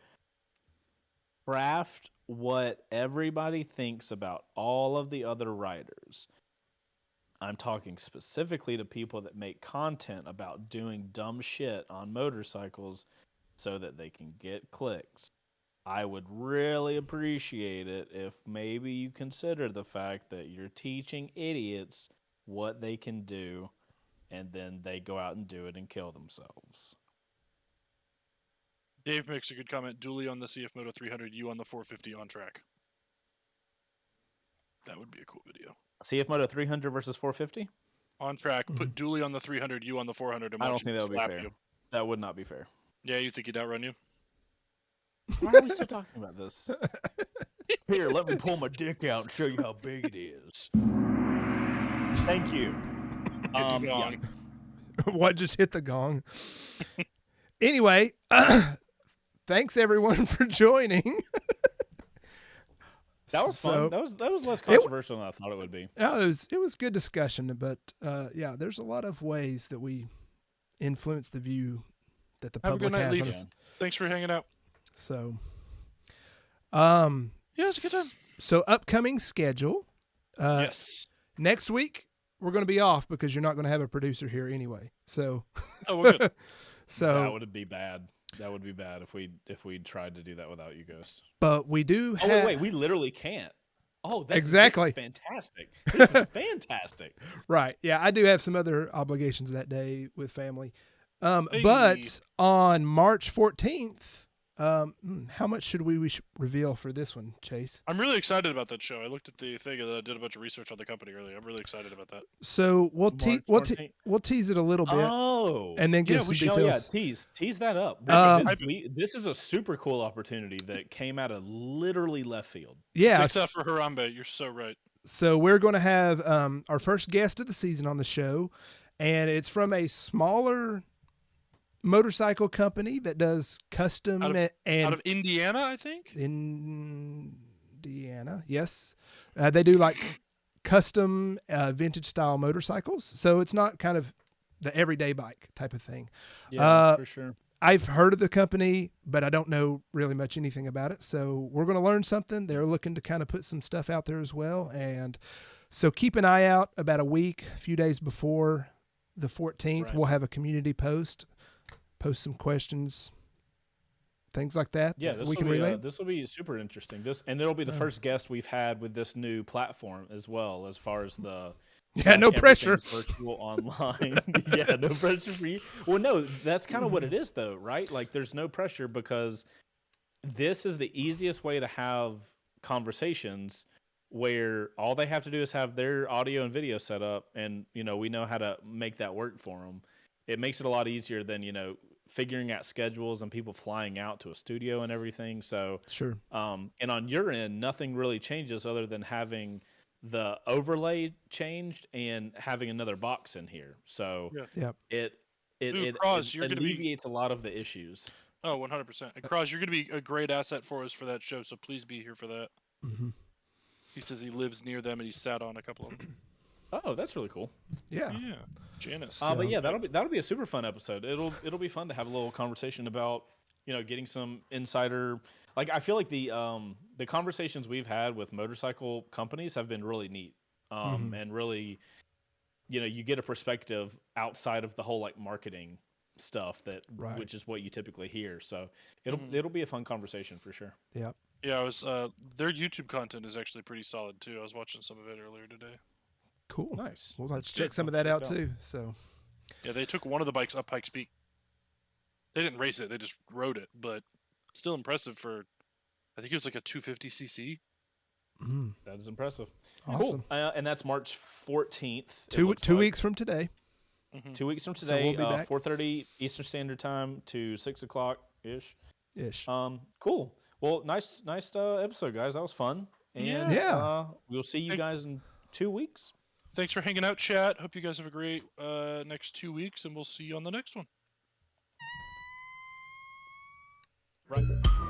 craft what everybody thinks about all of the other riders. I'm talking specifically to people that make content about doing dumb shit on motorcycles so that they can get clicks. I would really appreciate it if maybe you consider the fact that you're teaching idiots what they can do, and then they go out and do it and kill themselves. Dave makes a good comment. Dually on the CF Moto 300, you on the 450 on track. That would be a cool video. CF Moto 300 versus 450? On track, put Dually on the 300, you on the 400, and I don't watch him think that would be slap fair. you. That would not be fair. Yeah, you think he'd outrun you? Why are we still talking about this? Here, let me pull my dick out and show you how big it is. Thank you. Hit the gong. What just hit the gong? Anyway, thanks everyone for joining. That was So- fun. That was less controversial than I thought it would be. It was good discussion, but yeah, there's a lot of ways that we influence the view that the Have a good public night, has on Leaf. us. Thanks for hanging out. So, Yeah, it's a good time. So upcoming schedule. Yes. Next week we're going to be off because you're not going to have a producer here anyway. So, Oh, we're good. so That would be bad. That would be bad if we tried to do that without you, Ghost. but we do Oh have wait, we literally can't. Oh, that's Exactly. This is fantastic. This is fantastic. right. Yeah, I do have some other obligations that day with family. Hey. But on March 14th, how much should we reveal for this one, Chase? I'm really excited about that show. I looked at the thing and I did a bunch of research on the company earlier. I'm really excited about that. So we'll March 14th. we'll tease it a little bit. Oh, And then give some details. Tease that up. Um, This is a super cool opportunity that came out of literally left field. Yeah. Except for Harambe, you're so right. So we're going to have our first guest of the season on the show, and it's from a smaller motorcycle company that does custom Out and of Indiana, I think. Indiana. Yes, they do like custom vintage style motorcycles. So it's not kind of the everyday bike type of thing. Yeah, for sure. I've heard of the company, but I don't know really much anything about it. So we're going to learn something. They're looking to kind of put some stuff out there as well. And so keep an eye out. About a few days before the 14th, Right. we'll have a community post some questions, things like that. Yeah, that we can relay. this will be super interesting. And it'll be the first guest we've had with this new platform as well, as far as the Yeah, no pressure. everything's virtual online. Yeah, no pressure for you. Well, no, that's kind of what it is, though, right? Like, there's no pressure because this is the easiest way to have conversations where all they have to do is have their audio and video set up, and we know how to make that work for them. It makes it a lot easier than figuring out schedules and people flying out to a studio and everything. So Sure. and on your end, nothing really changes other than having the overlay changed and having another box in here. So Yep. it Cross, you're gonna be- alleviates a lot of the issues. Oh, 100%. And Cross, you're going to be a great asset for us for that show, so please be here for that. hmm He says he lives near them and he sat on a couple of them. Oh, that's really cool. Yeah. Yeah, Janice. But yeah, that'll be a super fun episode. It'll be fun to have a little conversation about getting some insider. Like, I feel like the conversations we've had with motorcycle companies have been really neat, and really, you get a perspective outside of the whole like marketing stuff Right. which is what you typically hear. So it'll be a fun conversation for sure. Yep. Yeah, I was. Their YouTube content is actually pretty solid too. I was watching some of it earlier today. Cool. Nice. We'll have to That's check good. some of I'll that out check it out. too. So Yeah, they took one of the bikes up Pikes Peak. They didn't race it; they just rode it, but still impressive for. I think it was like a 250cc. That is impressive. awesome. Cool. And that's March 14th. it Two looks two like. weeks from today. 2 weeks from So today, we'll be back. 4:30 Eastern Standard Time to 6 o'clock ish. Ish. Cool. Well, nice episode, guys. That was fun. And Yeah. we'll see you Hey. guys in 2 weeks. Thanks for hanging out, chat. Hope you guys have a great next 2 weeks, and we'll see you on the next one. Right.